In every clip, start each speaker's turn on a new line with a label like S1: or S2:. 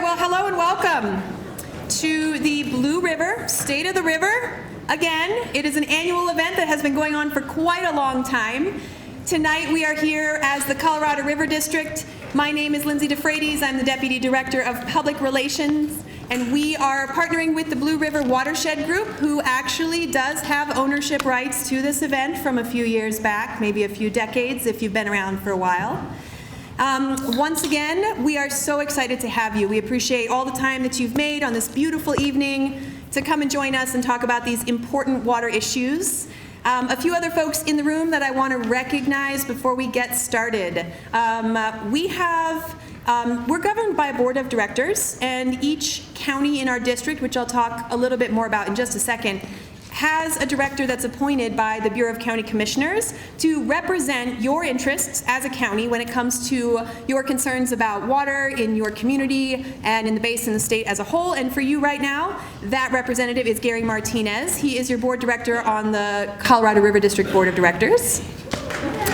S1: well, hello and welcome to the Blue River, State of the River. Again, it is an annual event that has been going on for quite a long time. Tonight we are here as the Colorado River District. My name is Lindsay DeFreitas. I'm the Deputy Director of Public Relations, and we are partnering with the Blue River Watershed Group, who actually does have ownership rights to this event from a few years back, maybe a few decades if you've been around for a while. Once again, we are so excited to have you. We appreciate all the time that you've made on this beautiful evening to come and join us and talk about these important water issues. A few other folks in the room that I want to recognize before we get started. We're governed by a board of directors, and each county in our district, which I'll talk a little bit more about in just a second, has a director that's appointed by the Bureau of County Commissioners to represent your interests as a county when it comes to your concerns about water in your community and in the basin, the state as a whole. And for you right now, that representative is Gary Martinez. He is your board director on the Colorado River District Board of Directors.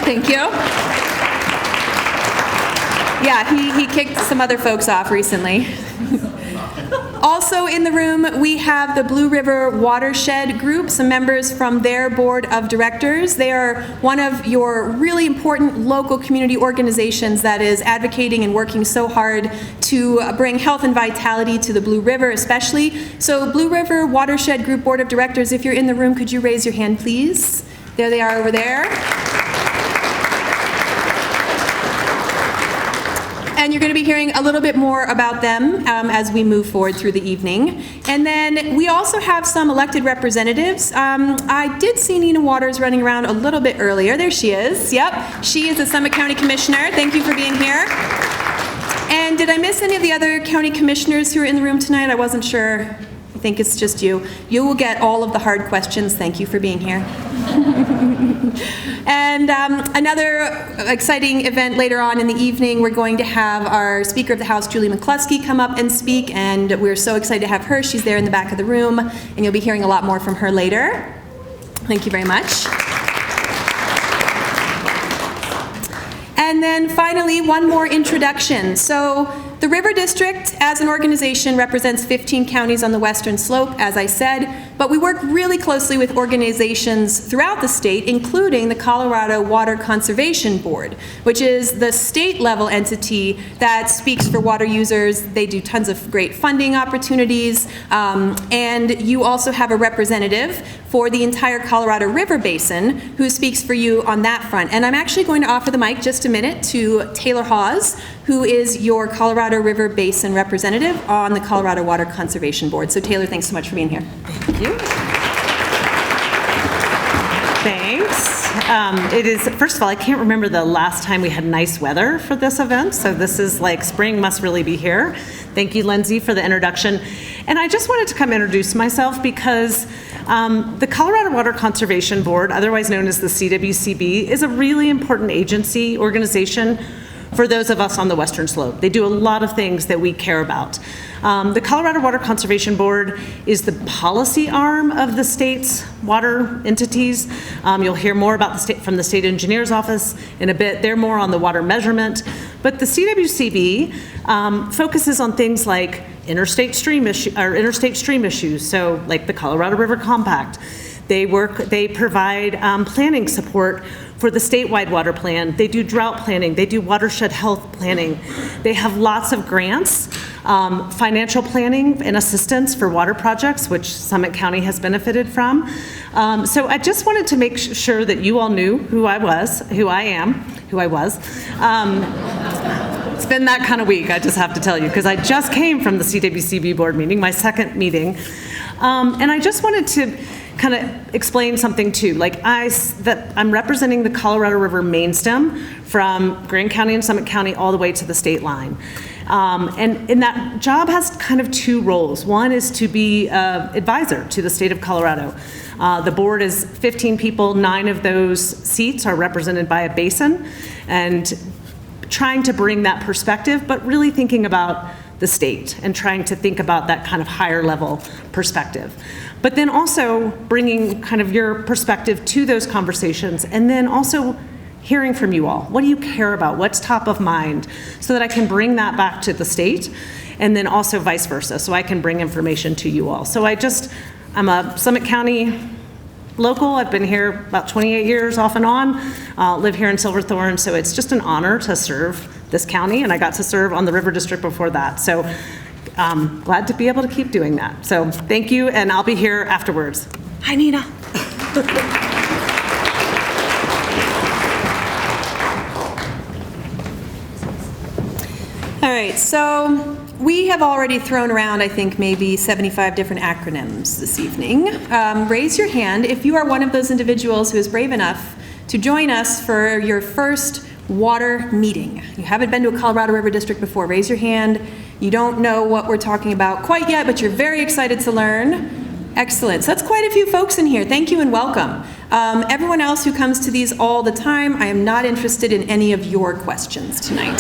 S1: Thank you. Yeah, he kicked some other folks off recently. Also in the room, we have the Blue River Watershed Group, some members from their board of directors. They are one of your really important local community organizations that is advocating and working so hard to bring health and vitality to the Blue River especially. So Blue River Watershed Group Board of Directors, if you're in the room, could you raise your hand, please? There they are over there. And you're going to be hearing a little bit more about them as we move forward through the evening. And then we also have some elected representatives. I did see Nina Waters running around a little bit earlier. There she is. Yep, she is the Summit County Commissioner. Thank you for being here. And did I miss any of the other county commissioners who are in the room tonight? I wasn't sure. I think it's just you. You will get all of the hard questions. Thank you for being here. And another exciting event later on in the evening, we're going to have our Speaker of the House, Julie McCluskey, come up and speak, and we're so excited to have her. She's there in the back of the room, and you'll be hearing a lot more from her later. Thank you very much. And then finally, one more introduction. So the River District, as an organization, represents 15 counties on the western slope, as I said, but we work really closely with organizations throughout the state, including the Colorado Water Conservation Board, which is the state-level entity that speaks for water users. They do tons of great funding opportunities, and you also have a representative for the entire Colorado River Basin who speaks for you on that front. And I'm actually going to offer the mic just a minute to Taylor Hawes, who is your Colorado River Basin representative on the Colorado Water Conservation Board. So Taylor, thanks so much for being here.
S2: Thank you. Thanks. It is, first of all, I can't remember the last time we had nice weather for this event, so this is like spring must really be here. Thank you, Lindsay, for the introduction. And I just wanted to come introduce myself because the Colorado Water Conservation Board, otherwise known as the CWCB, is a really important agency, organization for those of us on the western slope. They do a lot of things that we care about. The Colorado Water Conservation Board is the policy arm of the state's water entities. You'll hear more about from the state engineer's office in a bit. They're more on the water measurement. But the CWCB focuses on things like interstate stream issues, so like the Colorado River Compact. They provide planning support for the statewide water plan. They do drought planning. They do watershed health planning. They have lots of grants, financial planning and assistance for water projects, which Summit County has benefited from. So I just wanted to make sure that you all knew who I was. It's been that kind of week, I just have to tell you, because I just came from the CWCB board meeting, my second meeting. And I just wanted to kind of explain something too. I'm representing the Colorado River main stem from Grand County and Summit County all the way to the state line. And that job has kind of two roles. One is to be an advisor to the state of Colorado. The board is 15 people, 9 of those seats are represented by a basin, and trying to bring that perspective, but really thinking about the state and trying to think about that kind of higher level perspective. But then also bringing kind of your perspective to those conversations, and then also hearing from you all. What do you care about? What's top of mind? So that I can bring that back to the state, and then also vice versa, so I can bring information to you all. So I'm a Summit County local. I've been here about 28 years off and on, live here in Silverthorne, so it's just an honor to serve this county, and I got to serve on the River District before that. So glad to be able to keep doing that. So thank you, and I'll be here afterwards. Hi, Nina.
S1: All right, so we have already thrown around, I think, maybe 75 different acronyms this evening. Raise your hand if you are one of those individuals who is brave enough to join us for your first water meeting. You haven't been to a Colorado River District before. Raise your hand. You don't know what we're talking about quite yet, but you're very excited to learn. Excellent. So that's quite a few folks in here. Thank you and welcome. Everyone else who comes to these all the time, I am not interested in any of your questions tonight.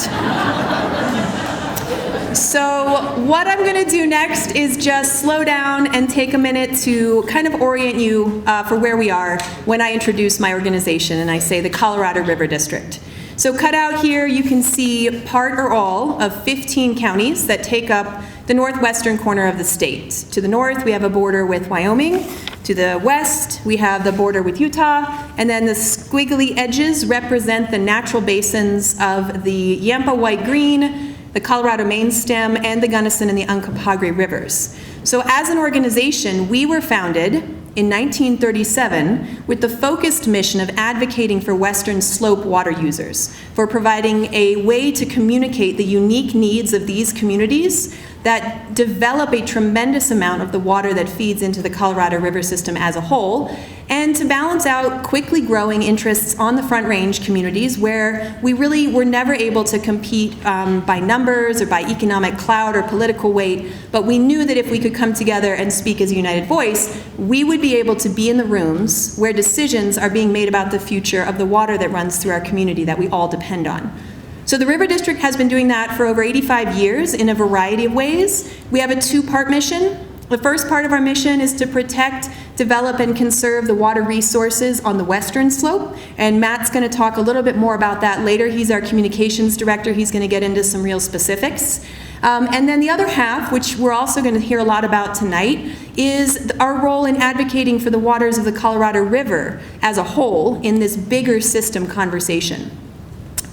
S1: So what I'm going to do next is just slow down and take a minute to kind of orient you for where we are when I introduce my organization and I say the Colorado River District. So cut out here, you can see part or all of 15 counties that take up the northwestern corner of the state. To the north, we have a border with Wyoming. To the west, we have the border with Utah. And then the squiggly edges represent the natural basins of the Yampa White Green, the Colorado Main Stem, and the Gunnison and the Uncompahgre rivers. So as an organization, we were founded in 1937 with the focused mission of advocating for Western Slope water users, for providing a way to communicate the unique needs of these communities that develop a tremendous amount of the water that feeds into the Colorado River system as a whole, and to balance out quickly growing interests on the Front Range communities where we really were never able to compete by numbers or by economic clout or political weight, but we knew that if we could come together and speak as a united voice, we would be able to be in the rooms where decisions are being made about the future of the water that runs through our community that we all depend on. So the River District has been doing that for over 85 years in a variety of ways. We have a two-part mission. The first part of our mission is to protect, develop, and conserve the water resources on the western slope, and Matt's going to talk a little bit more about that later. He's our communications director. He's going to get into some real specifics. And then the other half, which we're also going to hear a lot about tonight, is our role in advocating for the waters of the Colorado River as a whole in this bigger system conversation.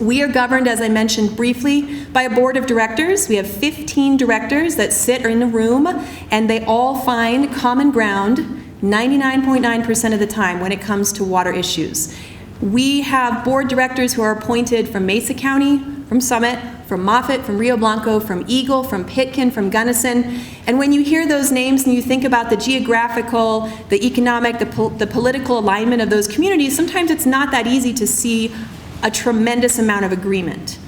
S1: We are governed, as I mentioned briefly, by a board of directors. We have 15 directors that sit in a room, and they all find common ground 99.9% of the time when it comes to water issues. We have board directors who are appointed from Mesa County, from Summit, from Moffett, from Rio Blanco, from Eagle, from Pitkin, from Gunnison. And when you hear those names and you think about the geographical, the economic, the political alignment of those communities, sometimes it's not that easy to see a tremendous amount of agreement.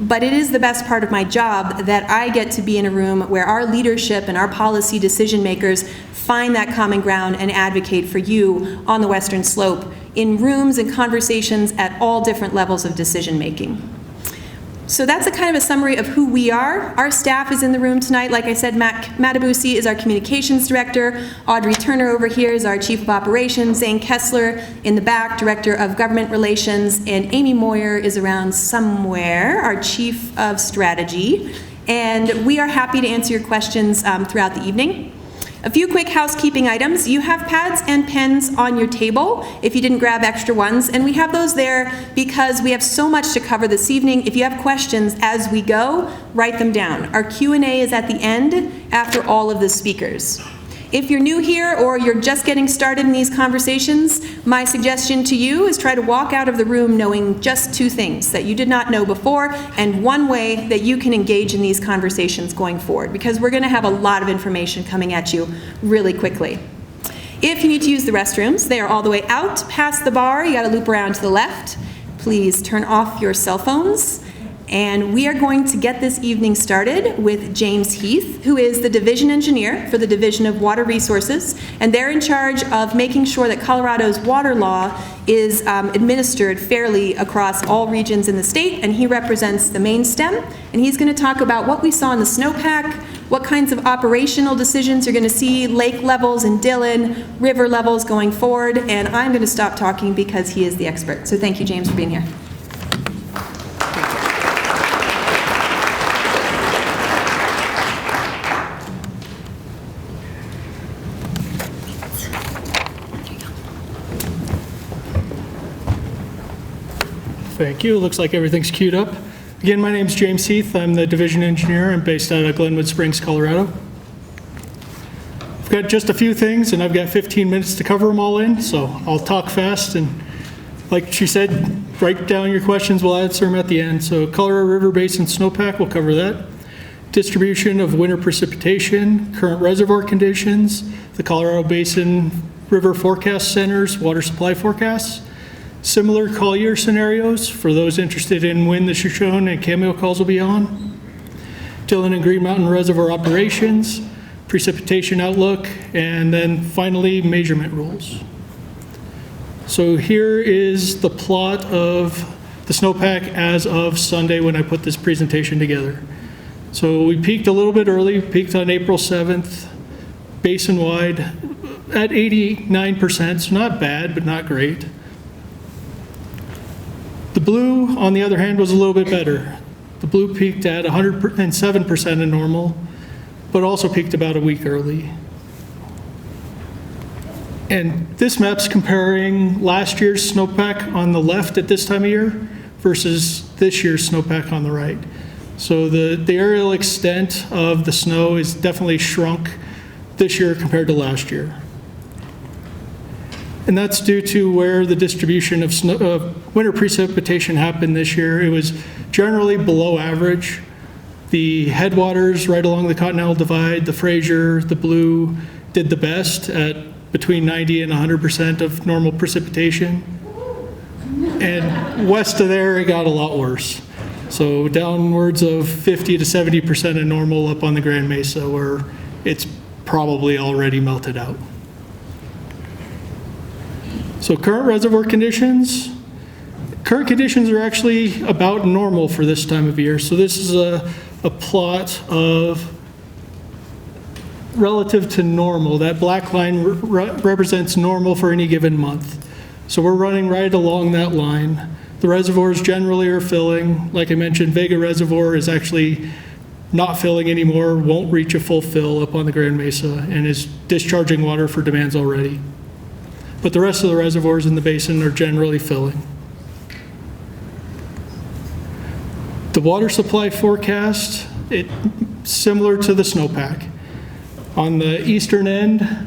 S1: But it is the best part of my job that I get to be in a room where our leadership and our policy decision makers find that common ground and advocate for you on the Western Slope in rooms and conversations at all different levels of decision making. So that's a kind of a summary of who we are. Our staff is in the room tonight. Like I said, Matt Matabusi is our communications director. Audrey Turner over here is our chief of operations. Zane Kessler in the back, director of government relations. And Amy Moyer is around somewhere, our chief of strategy. And we are happy to answer your questions throughout the evening. A few quick housekeeping items. You have pads and pens on your table if you didn't grab extra ones, and we have those there because we have so much to cover this evening. If you have questions as we go, write them down. Our Q&A is at the end after all of the speakers. If you're new here or you're just getting started in these conversations, my suggestion to you is try to walk out of the room knowing just two things that you did not know before and one way that you can engage in these conversations going forward, because we're going to have a lot of information coming at you really quickly. If you need to use the restrooms, they are all the way out past the bar. You got to loop around to the left. Please turn off your cell phones. And we are going to get this evening started with James Heath, who is the division engineer for the Division of Water Resources, and they're in charge of making sure that Colorado's water law is administered fairly across all regions in the state, and he represents the main stem, and he's going to talk about what we saw in the snowpack, what kinds of operational decisions you're going to see, lake levels in Dillon, river levels going forward, and I'm going to stop talking because he is the expert. So thank you, James, for being here.
S3: Thank you. It looks like everything's queued up. Again, my name's James Heath. I'm the division engineer. I'm based out of Glenwood Springs, Colorado. I've got just a few things, and I've got 15 minutes to cover them all in, so I'll talk fast. And like she said, write down your questions. We'll answer them at the end. So Colorado River Basin snowpack, we'll cover that. Distribution of winter precipitation, current reservoir conditions, the Colorado Basin River Forecast Center's water supply forecasts, similar call year scenarios for those interested in when the Shoshone and Cameo calls will be on, Dillon and Green Mountain Reservoir operations, precipitation outlook, and then finally measurement rules. So here is the plot of the snowpack as of Sunday when I put this presentation together. So we peaked a little bit early, peaked on April 7th, basin-wide at 89%, so not bad, but not great. The blue, on the other hand, was a little bit better. The blue peaked at 107% of normal, but also peaked about a week early. And this map's comparing last year's snowpack on the left at this time of year versus this year's snowpack on the right. So the aerial extent of the snow is definitely shrunk this year compared to last year. And that's due to where the distribution of winter precipitation happened this year. It was generally below average. The headwaters right along the Continental Divide, the Fraser, the Blue, did the best at between 90 and 100% of normal precipitation. And west of there, it got a lot worse. So downwards of 50 to 70% of normal up on the Grand Mesa, where it's probably already melted out. So current reservoir conditions. Current conditions are actually about normal for this time of year. So this is a plot of relative to normal. That black line represents normal for any given month. So we're running right along that line. The reservoirs generally are filling. Like I mentioned, Vega Reservoir is actually not filling anymore, won't reach a full fill up on the Grand Mesa, and is discharging water for demands already. But the rest of the reservoirs in the basin are generally filling. The water supply forecast, similar to the snowpack. On the eastern end,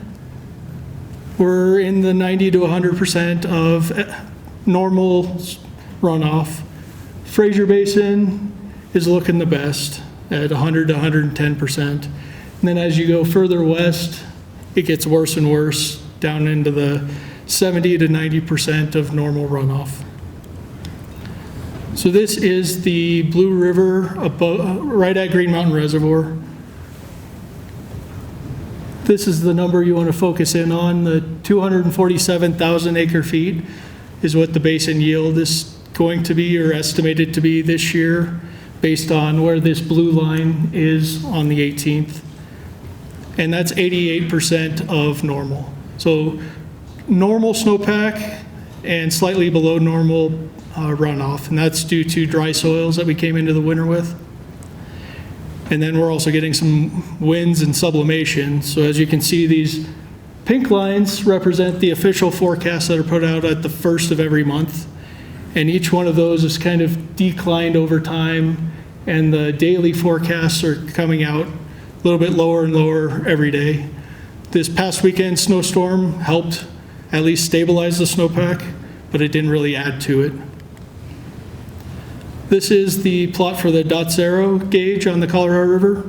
S3: we're in the 90 to 100% of normal runoff. Fraser Basin is looking the best at 100 to 110%. And then as you go further west, it gets worse and worse, down into the 70 to 90% of normal runoff. So this is the Blue River right at Green Mountain Reservoir. This is the number you want to focus in on. The 247,000 acre feet is what the basin yield is going to be or estimated to be this year based on where this blue line is on the 18th. And that's 88% of normal. So normal snowpack and slightly below normal runoff, and that's due to dry soils that we came into the winter with. And then we're also getting some winds and sublimation. So as you can see, these pink lines represent the official forecasts that are put out at the first of every month. And each one of those is kind of declined over time, and the daily forecasts are coming out a little bit lower and lower every day. This past weekend snowstorm helped at least stabilize the snowpack, but it didn't really add to it. This is the plot for the Dotsero gauge on the Colorado River,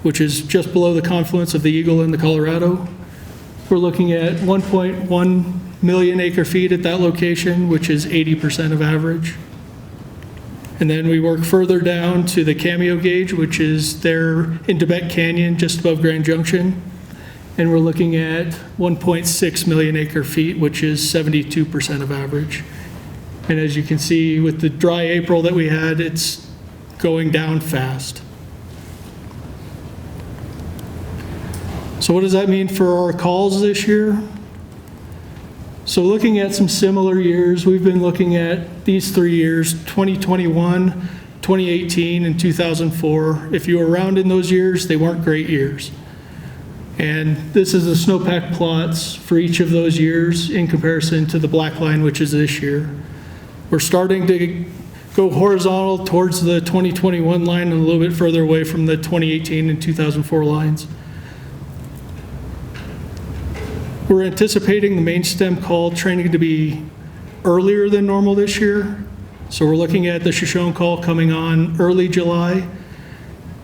S3: which is just below the confluence of the Eagle and the Colorado. We're looking at 1.1 million acre feet at that location, which is 80% of average. And then we work further down to the Cameo gauge, which is there in Tibet Canyon, just above Grand Junction. And we're looking at 1.6 million acre feet, which is 72% of average. And as you can see with the dry April that we had, it's going down fast. So what does that mean for our calls this year? So looking at some similar years, we've been looking at these 3 years, 2021, 2018, and 2004. If you were around in those years, they weren't great years. And this is the snowpack plots for each of those years in comparison to the black line, which is this year. We're starting to go horizontal towards the 2021 line and a little bit further away from the 2018 and 2004 lines. We're anticipating the main stem call training to be earlier than normal this year. So we're looking at the Shoshone call coming on early July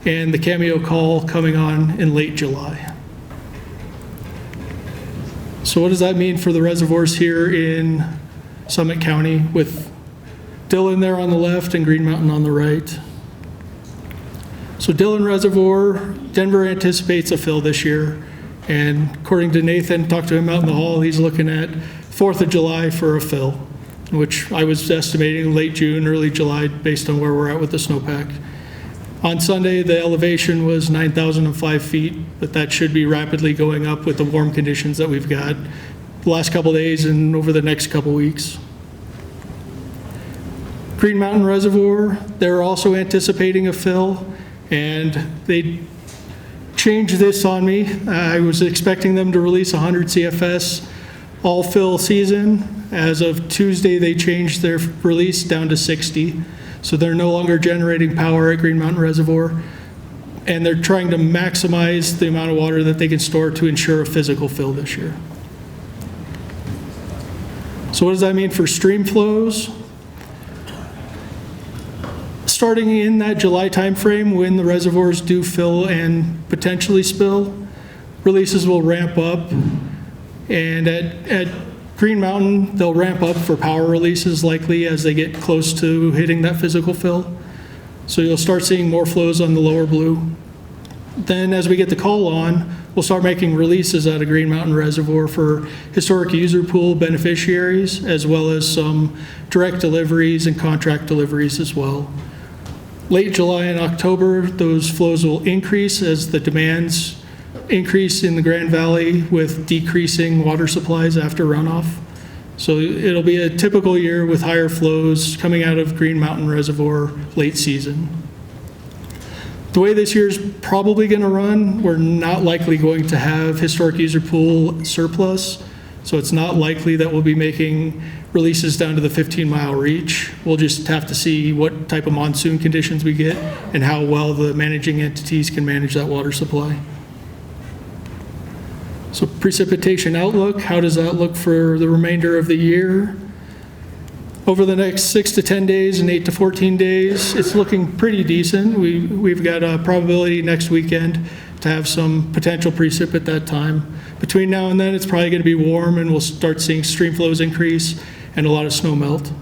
S3: and the Cameo call coming on in late July. So what does that mean for the reservoirs here in Summit County with Dillon there on the left and Green Mountain on the right? So Dillon Reservoir, Denver anticipates a fill this year. And according to Nathan, talked to him out in the hall, he's looking at 4th of July for a fill, which I was estimating late June, early July, based on where we're at with the snowpack. On Sunday, the elevation was 9,005 feet, but that should be rapidly going up with the warm conditions that we've got the last couple days and over the next couple weeks. Green Mountain Reservoir, they're also anticipating a fill, and they changed this on me. I was expecting them to release 100 CFS all fill season. As of Tuesday, they changed their release down to 60. So they're no longer generating power at Green Mountain Reservoir. And they're trying to maximize the amount of water that they can store to ensure a physical fill this year. So what does that mean for stream flows? Starting in that July timeframe, when the reservoirs do fill and potentially spill, releases will ramp up. And at Green Mountain, they'll ramp up for power releases likely as they get close to hitting that physical fill. So you'll start seeing more flows on the lower blue. Then as we get the call on, we'll start making releases out of Green Mountain Reservoir for historic user pool beneficiaries, as well as some direct deliveries and contract deliveries as well. Late July and October, those flows will increase as the demands increase in the Grand Valley with decreasing water supplies after runoff. So it'll be a typical year with higher flows coming out of Green Mountain Reservoir late season. The way this year's probably going to run, we're not likely going to have historic user pool surplus. So it's not likely that we'll be making releases down to the 15-mile reach. We'll just have to see what type of monsoon conditions we get and how well the managing entities can manage that water supply. So precipitation outlook, how does that look for the remainder of the year? Over the next 6 to 10 days and 8 to 14 days, it's looking pretty decent. We've got a probability next weekend to have some potential precip at that time. Between now and then, it's probably going to be warm and we'll start seeing stream flows increase and a lot of snow melt.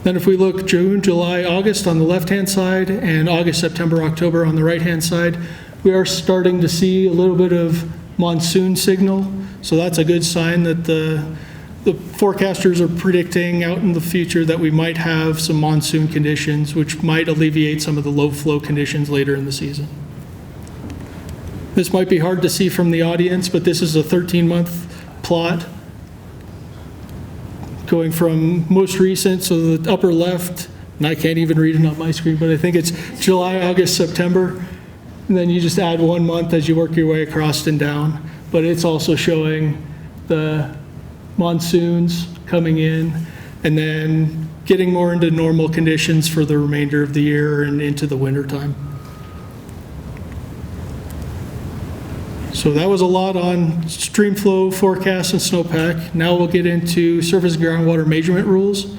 S3: Then if we look June, July, August on the left-hand side and August, September, October on the right-hand side, we are starting to see a little bit of monsoon signal. So that's a good sign that the forecasters are predicting out in the future that we might have some monsoon conditions, which might alleviate some of the low flow conditions later in the season. This might be hard to see from the audience, but this is a 13-month plot going from most recent, so the upper left, and I can't even read it on my screen, but I think it's July, August, September, and then you just add 1 month as you work your way across and down. But it's also showing the monsoons coming in and then getting more into normal conditions for the remainder of the year and into the winter time. So that was a lot on stream flow forecast and snowpack. Now we'll get into surface and groundwater measurement rules.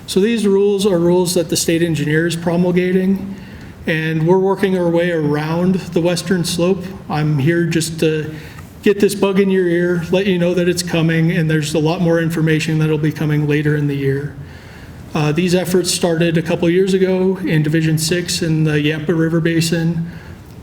S3: So these rules are rules that the state engineer is promulgating, and we're working our way around the western slope. I'm here just to get this bug in your ear, let you know that it's coming, and there's a lot more information that'll be coming later in the year. These efforts started a couple years ago in Division 6 in the Yampa River Basin.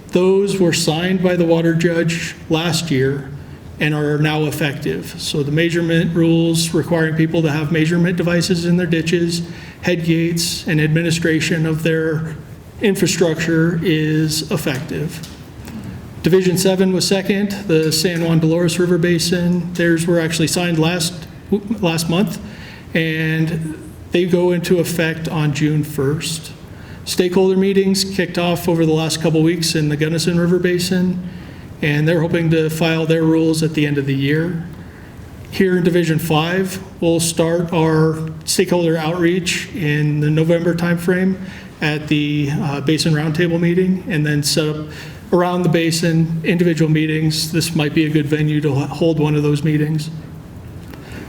S3: Those were signed by the water judge last year and are now effective. So the measurement rules requiring people to have measurement devices in their ditches, head gates, and administration of their infrastructure is effective. Division 7 was second, the San Juan Dolores River Basin. Theirs were actually signed last month, and they go into effect on June 1st. Stakeholder meetings kicked off over the last couple weeks in the Gunnison River Basin, and they're hoping to file their rules at the end of the year. Here in Division 5, we'll start our stakeholder outreach in the November timeframe at the Basin Roundtable meeting, and then set up around the basin individual meetings. This might be a good venue to hold one of those meetings.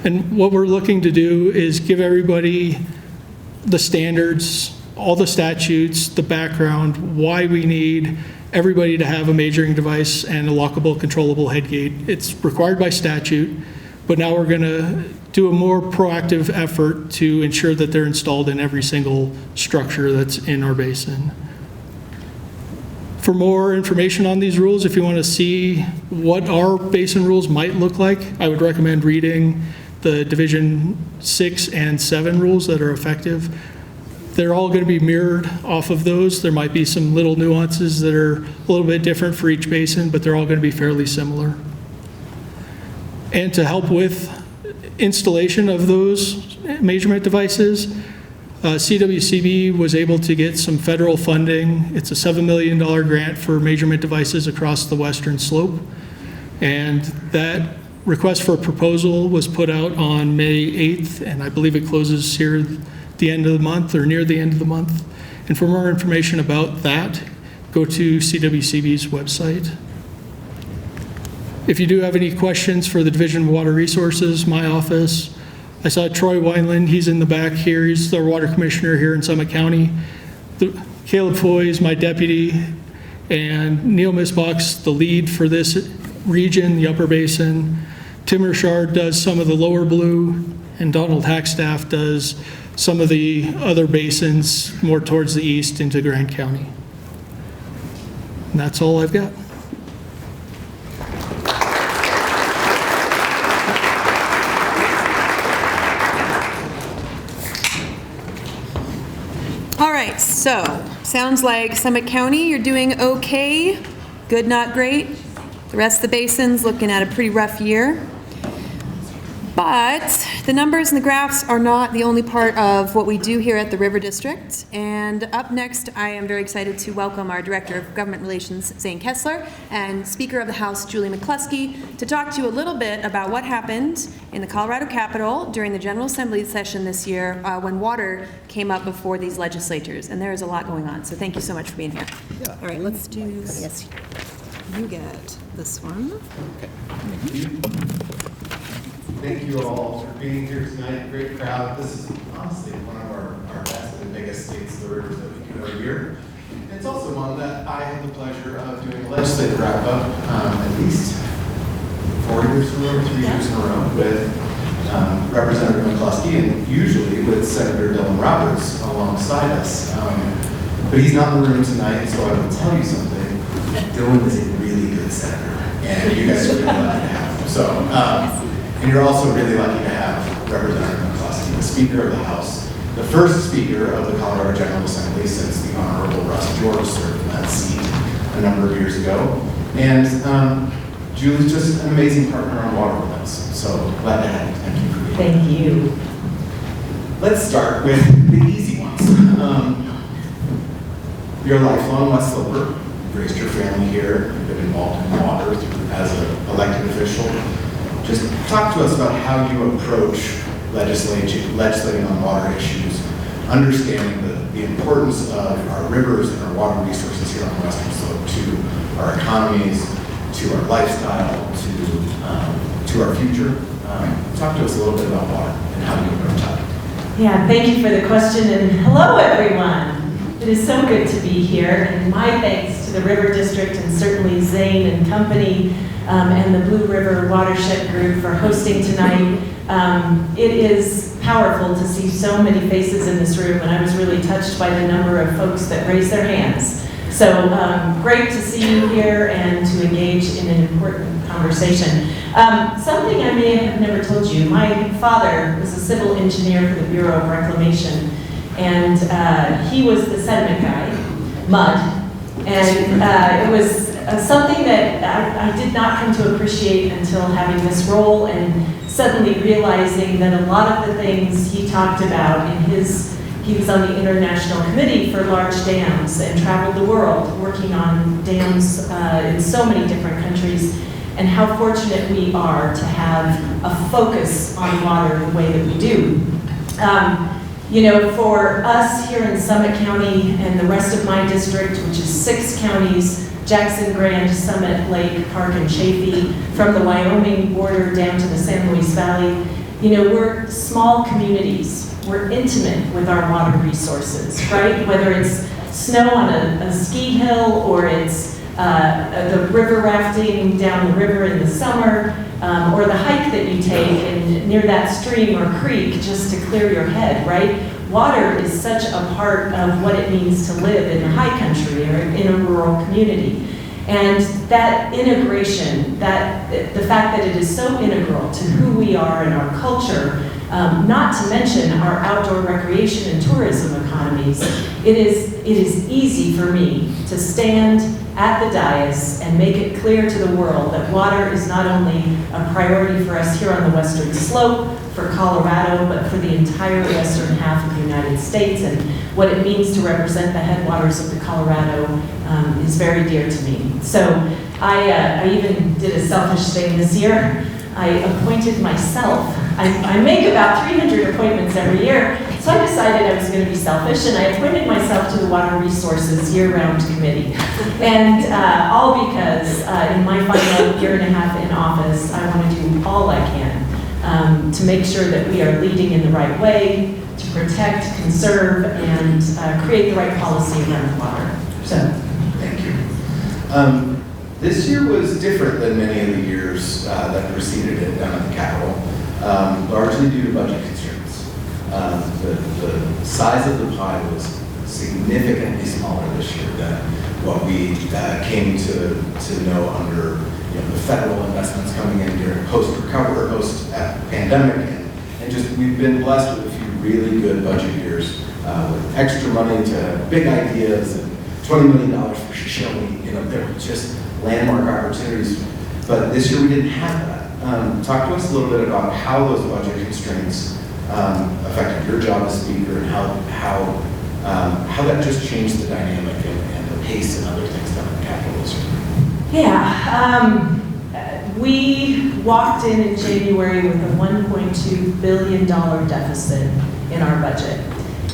S3: And what we're looking to do is give everybody the standards, all the statutes, the background, why we need everybody to have a measuring device and a lockable, controllable head gate. It's required by statute, but now we're going to do a more proactive effort to ensure that they're installed in every single structure that's in our basin. For more information on these rules, if you want to see what our basin rules might look like, I would recommend reading the Division 6 and 7 rules that are effective. They're all going to be mirrored off of those. There might be some little nuances that are a little bit different for each basin, but they're all going to be fairly similar. And to help with installation of those measurement devices, CWCB was able to get some federal funding. It's a $7 million grant for measurement devices across the western slope. And that request for a proposal was put out on May 8th, and I believe it closes here at the end of the month or near the end of the month. And for more information about that, go to CWCB's website. If you do have any questions for the Division of Water Resources, my office, I saw Troy Wineland, he's in the back here, he's the water commissioner here in Summit County. Caleb Foy is my deputy, and Neil Misbach's the lead for this region, the Upper Basin. Tim Richard does some of the Lower Blue, and Donald Hackstaff does some of the other basins more towards the east into Grand County. And that's all I've got.
S1: All right, so sounds like Summit County, you're doing okay, good, not great. The rest of the basin's looking at a pretty rough year. But the numbers and the graphs are not the only part of what we do here at the River District. And up next, I am very excited to welcome our Director of Government Relations, Zane Kessler, and Speaker of the House, Julie McCluskey, to talk to you a little bit about what happened in the Colorado Capitol during the General Assembly session this year when water came up before these legislatures. And there is a lot going on. So thank you so much for being here.
S4: Yeah. All right, let's do, yes, you get this one.
S5: Thank you all for being here tonight. Great crowd. This is honestly one of our best and biggest states of the rivers that we do every year. It's also one that I had the pleasure of doing a legislative wrap-up at least 4 years in a row, 3 years in a row with Representative McCluskey, and usually with Senator Dylan Roberts alongside us. But he's not in the room tonight, so I will tell you something. Dylan is a really good senator, and you guys are really lucky to have him. So, and you're also really lucky to have Representative McCluskey, the Speaker of the House, the first Speaker of the Colorado General Assembly since the Honorable Russ George served in that seat a number of years ago. And Julie's just an amazing partner on water with us. So glad to have you. Thank you for being here.
S6: Thank you.
S5: Let's start with the easy ones. You're a lifelong West Sloper. You've raised your family here. You've been involved in water as an elected official. Just talk to us about how you approach legislating on water issues, understanding the importance of our rivers and our water resources here on the Western Slope to our economies, to our lifestyle, to our future. Talk to us a little bit about water and how you approach that.
S6: Yeah, thank you for the question, and hello everyone. It is so good to be here, and my thanks to the River District and certainly Zane and company and the Blue River Watershed Group for hosting tonight. It is powerful to see so many faces in this room, and I was really touched by the number of folks that raised their hands. So great to see you here and to engage in an important conversation. Something I may have never told you, my father was a civil engineer for the Bureau of Reclamation, and he was the sediment guy, mud, and it was something that I did not come to appreciate until having this role and suddenly realizing that a lot of the things he talked about in he was on the International Committee for Large Dams and traveled the world working on dams in so many different countries, and how fortunate we are to have a focus on water the way that we do. You know, for us here in Summit County and the rest of my district, which is 6 counties, Jackson, Grand, Summit, Lake, Park, and Chaffee, from the Wyoming border down to the San Luis Valley, you know, we're small communities. We're intimate with our water resources, right? Whether it's snow on a ski hill, or it's the river rafting down the river in the summer, or the hike that you take near that stream or creek just to clear your head, right? Water is such a part of what it means to live in the high country or in a rural community. And that integration, the fact that it is so integral to who we are and our culture, not to mention our outdoor recreation and tourism economies, it is easy for me to stand at the dais and make it clear to the world that water is not only a priority for us here on the Western Slope, for Colorado, but for the entire western half of the United States, and what it means to represent the headwaters of the Colorado is very dear to me. So I even did a selfish thing this year. I appointed myself. I make about 300 appointments every year, so I decided I was going to be selfish, and I appointed myself to the Water Resources Year-Round Committee. And all because in my final year and a half in office, I want to do all I can to make sure that we are leading in the right way, to protect, conserve, and create the right policy around water. So,
S5: thank you. This year was different than many of the years that preceded it down at the Capitol, largely due to budget constraints. The size of the pie was significantly smaller this year than what we came to know under the federal investments coming in during post-recovery, post-pandemic, and just we've been blessed with a few really good budget years with extra money to big ideas and $20 million for Shoshone. There were just landmark opportunities, but this year we didn't have that. Talk to us a little bit about how those budget constraints affected your job as speaker, and how that just changed the dynamic and the pace and other things down in the Capitol this year.
S6: yeah, we walked in January with a $1.2 billion deficit in our budget,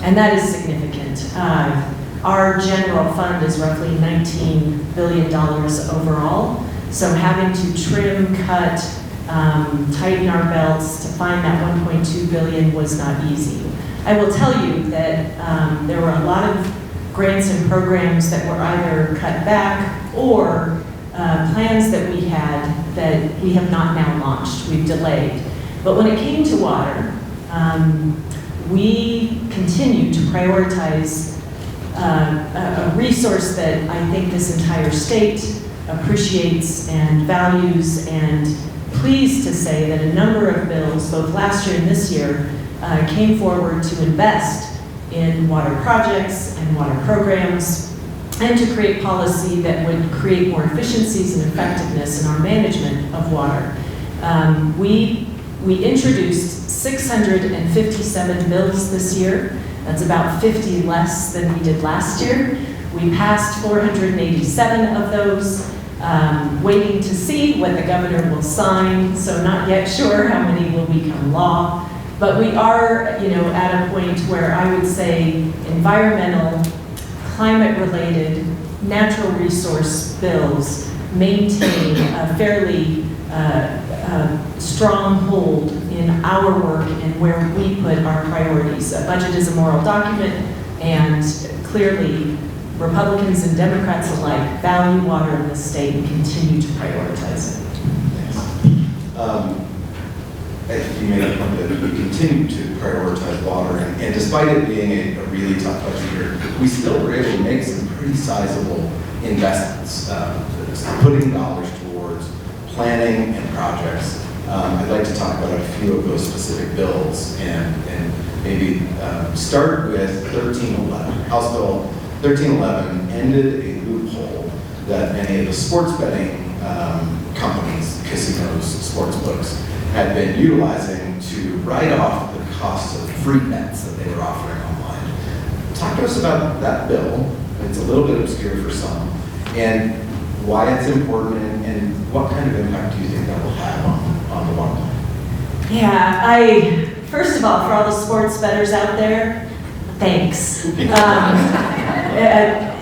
S6: and that is significant. Our general fund is roughly $19 billion overall, so having to trim, cut, tighten our belts to find that $1.2 billion was not easy. I will tell you that there were a lot of grants and programs that were either cut back or plans that we had that we have not now launched, we've delayed. But when it came to water, we continue to prioritize a resource that I think this entire state appreciates and values, and pleased to say that a number of bills, both last year and this year, came forward to invest in water projects and water programs, and to create policy that would create more efficiencies and effectiveness in our management of water. We introduced 657 bills this year. That's about 50 less than we did last year. We passed 487 of those, waiting to see what the governor will sign, so not yet sure how many will become law. But we are, at a point where I would say environmental, climate-related, natural resource bills maintain a fairly strong hold in our work and where we put our priorities. A budget is a moral document, and clearly Republicans and Democrats alike value water in this state and continue to prioritize it.
S5: I think you made a point that we continue to prioritize water, and despite it being a really tough budget year, we still were able to make some pretty sizable investments, putting dollars towards planning and projects. I'd like to talk about a few of those specific bills and maybe start with 1311. House Bill 1311 ended a loophole that many of the sports betting companies, casinos, sports books, had been utilizing to write off the cost of free bets that they were offering online. Talk to us about that bill. It's a little bit obscure for some, and why it's important, and what kind of impact do you think that will have on the water line?
S6: Yeah, first of all, for all the sports bettors out there, thanks.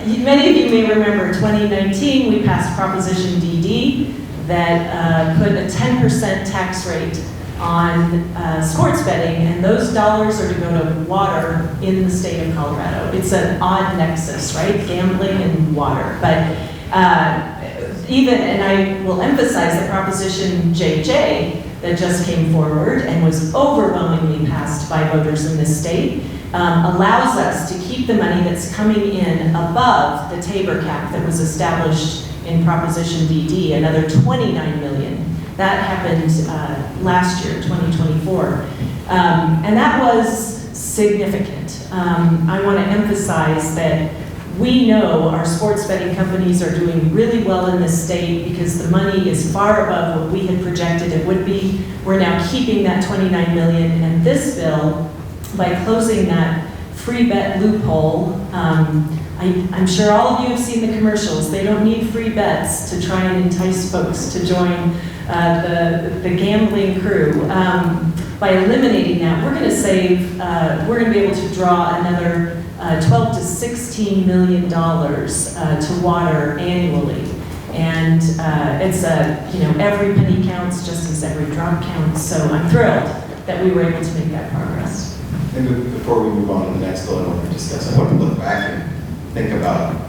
S6: Many of you may remember 2019, we passed Proposition DD that put a 10% tax rate on sports betting, and those dollars are to go to water in the state of Colorado. It's an odd nexus, right? Gambling and water. But and I will emphasize that Proposition JJ that just came forward and was overwhelmingly passed by voters in this state allows us to keep the money that's coming in above the Tabor cap that was established in Proposition DD, another 29 million. That happened last year, 2024. And that was significant. I want to emphasize that we know our sports betting companies are doing really well in this state because the money is far above what we had projected it would be. We're now keeping that 29 million, and this bill, by closing that free bet loophole, I'm sure all of you have seen the commercials. They don't need free bets to try and entice folks to join the gambling crew. By eliminating that, we're going to save, we're going to be able to draw another $12 to $16 million to water annually. And it's every penny counts just as every drop counts. So I'm thrilled that we were able to make that progress.
S5: And before we move on to the next bill I want to discuss, I want to look back and think about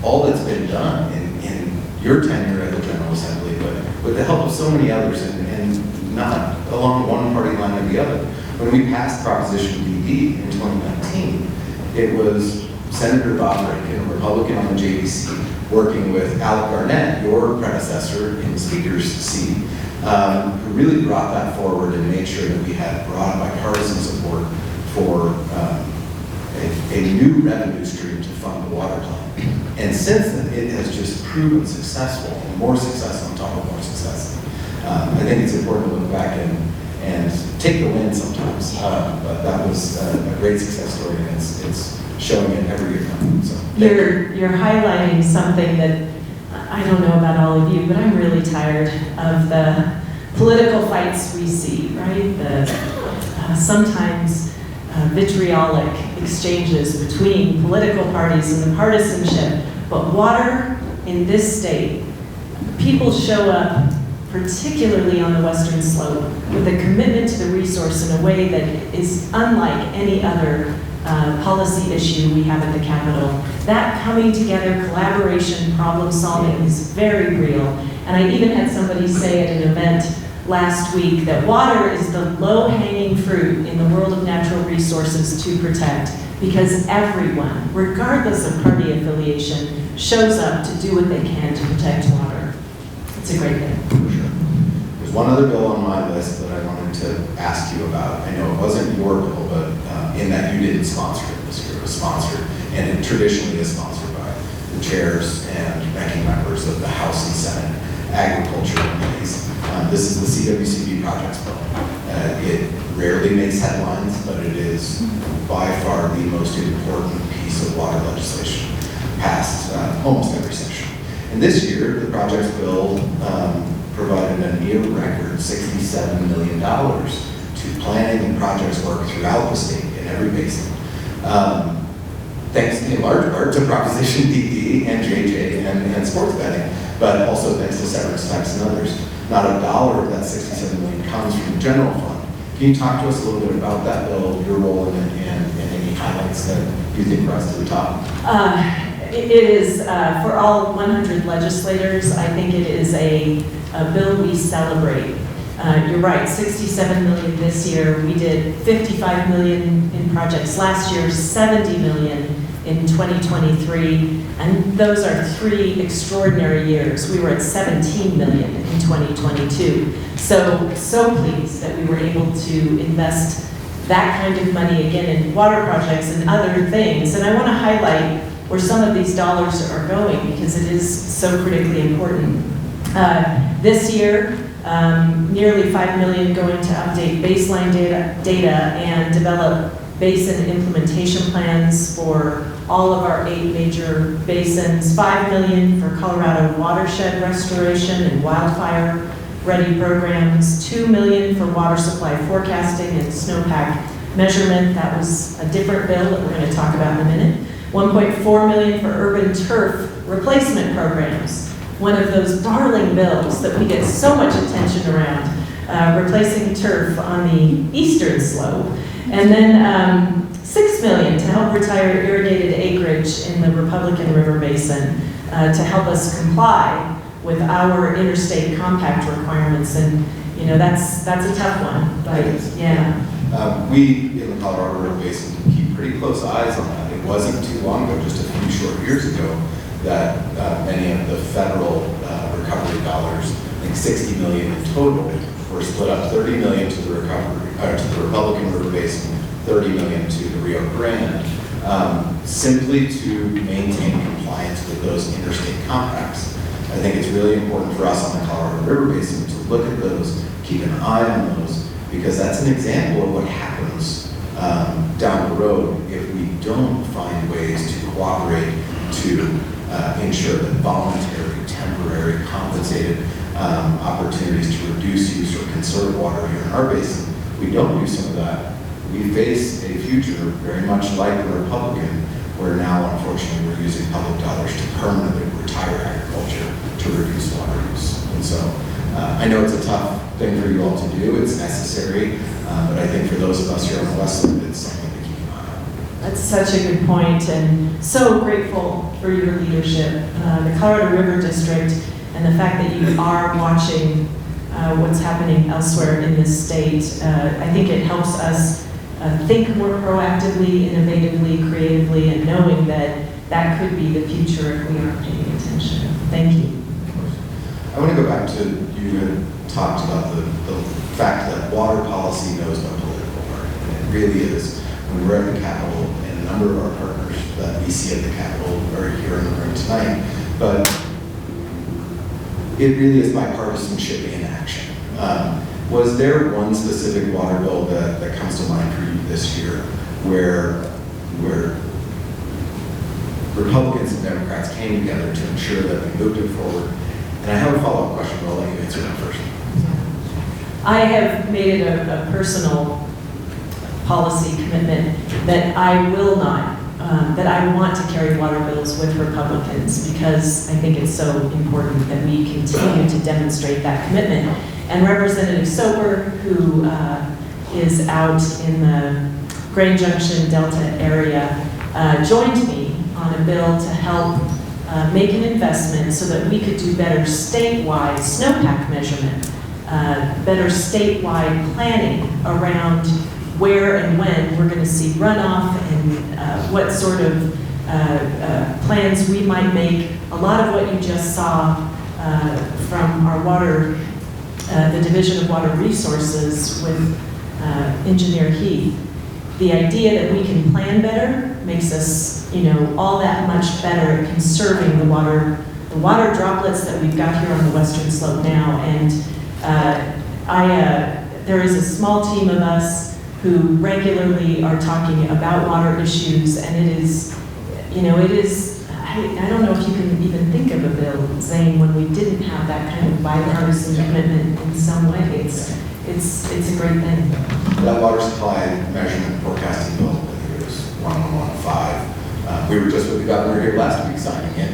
S5: all that's been done in your tenure at the General Assembly, but with the help of so many others, and not along one party line or the other. When we passed Proposition DD in 2019, it was Senator Bob Rankin, a Republican on the JDC, working with Alec Garnett, your predecessor in the Speaker's seat, who really brought that forward and made sure that we had broad bipartisan support for a new revenue stream to fund the water plan. And since then, it has just proven successful, and more success on top of more success. I think it's important to look back and take the win sometimes, but that was a great success story, and it's showing it every year. So,
S6: you're highlighting something that I don't know about all of you, but I'm really tired of the political fights we see, right? The sometimes vitriolic exchanges between political parties and the partisanship. But water in this state, people show up, particularly on the western slope, with a commitment to the resource in a way that is unlike any other policy issue we have at the Capitol. That coming together, collaboration, problem solving is very real. And I even had somebody say at an event last week that water is the low-hanging fruit in the world of natural resources to protect, because everyone, regardless of party affiliation, shows up to do what they can to protect water. It's a great thing.
S5: For sure. There's one other bill on my list that I wanted to ask you about. I know it wasn't your bill, but in that you didn't sponsor it this year. It was sponsored, and it traditionally is sponsored by the chairs and ranking members of the House and Senate Agriculture Committees. This is the CWCB projects bill. It rarely makes headlines, but it is by far the most important piece of water legislation passed almost every session. And this year, the projects bill provided a near record $67 million to planning and projects work throughout the state in every basin. Thanks in large part to Proposition DD and JJ and sports betting, but also thanks to severance tax and others. Not a dollar of that $67 million comes from the general fund. Can you talk to us a little bit about that bill, your role in it, and any highlights that you think rise to the top?
S6: It is, for all 100 legislators, I think it is a bill we celebrate. You're right, 67 million this year. We did 55 million in projects last year, 70 million in 2023, and those are 3 extraordinary years. We were at 17 million in 2022. So pleased that we were able to invest that kind of money again in water projects and other things. And I want to highlight where some of these dollars are going because it is so critically important. This year, nearly 5 million going to update baseline data and develop basin implementation plans for all of our 8 major basins, 5 million for Colorado watershed restoration and wildfire ready programs, 2 million for water supply forecasting and snowpack measurement. That was a different bill that we're going to talk about in a minute. 1.4 million for urban turf replacement programs. One of those darling bills that we get so much attention around, replacing turf on the eastern slope. And then 6 million to help retire irrigated acreage in the Republican River Basin to help us comply with our interstate compact requirements. And you know, that's a tough one, but yeah.
S5: We in the Colorado River Basin keep pretty close eyes on that. It wasn't too long ago, just a few short years ago, that many of the federal recovery dollars, I think 60 million in total, were split up 30 million to the Republican River Basin, 30 million to the Rio Grande, simply to maintain compliance with those interstate compacts. I think it's really important for us on the Colorado River Basin to look at those, keep an eye on those, because that's an example of what happens down the road if we don't find ways to cooperate to ensure that voluntary, temporary, compensated opportunities to reduce use or conserve water here in our basin. We don't do some of that. We face a future very much like the Republican, where now, unfortunately, we're using public dollars to permanently retire agriculture to reduce water use. And so I know it's a tough thing for you all to do. It's necessary, but I think for those of us here on the West Side, it's something to keep an eye on.
S6: That's such a good point, and so grateful for your leadership. The Colorado River District and the fact that you are watching what's happening elsewhere in this state, I think it helps us think more proactively, innovatively, creatively, and knowing that that could be the future if we aren't paying attention. Thank you.
S5: I want to go back to, you had talked about the fact that water policy knows no political party. And it really is. When we're at the Capitol, and a number of our partners that we see at the Capitol are here in the room tonight, but it really is bipartisanship in action. Was there one specific water bill that comes to mind for you this year where Republicans and Democrats came together to ensure that we moved it forward? And I have a follow-up question, but I'll let you answer that first.
S6: I have made it a personal policy commitment that I will not, that I want to carry water bills with Republicans because I think it's so important that we continue to demonstrate that commitment. And Representative Soper, who is out in the Grand Junction Delta area, joined me on a bill to help make an investment so that we could do better statewide snowpack measurement, better statewide planning around where and when we're going to see runoff and what sort of plans we might make. A lot of what you just saw from our water, the Division of Water Resources with Engineer Heath, the idea that we can plan better makes us, you know, all that much better at conserving the water droplets that we've got here on the western slope now. And there is a small team of us who regularly are talking about water issues, and it is, you know, it is, I don't know if you can even think of a bill, Zane, when we didn't have that kind of bipartisan commitment in some way. It's a great thing.
S5: That water supply measurement forecasting bill, I think it was 1115. We were just with the governor here last week signing it.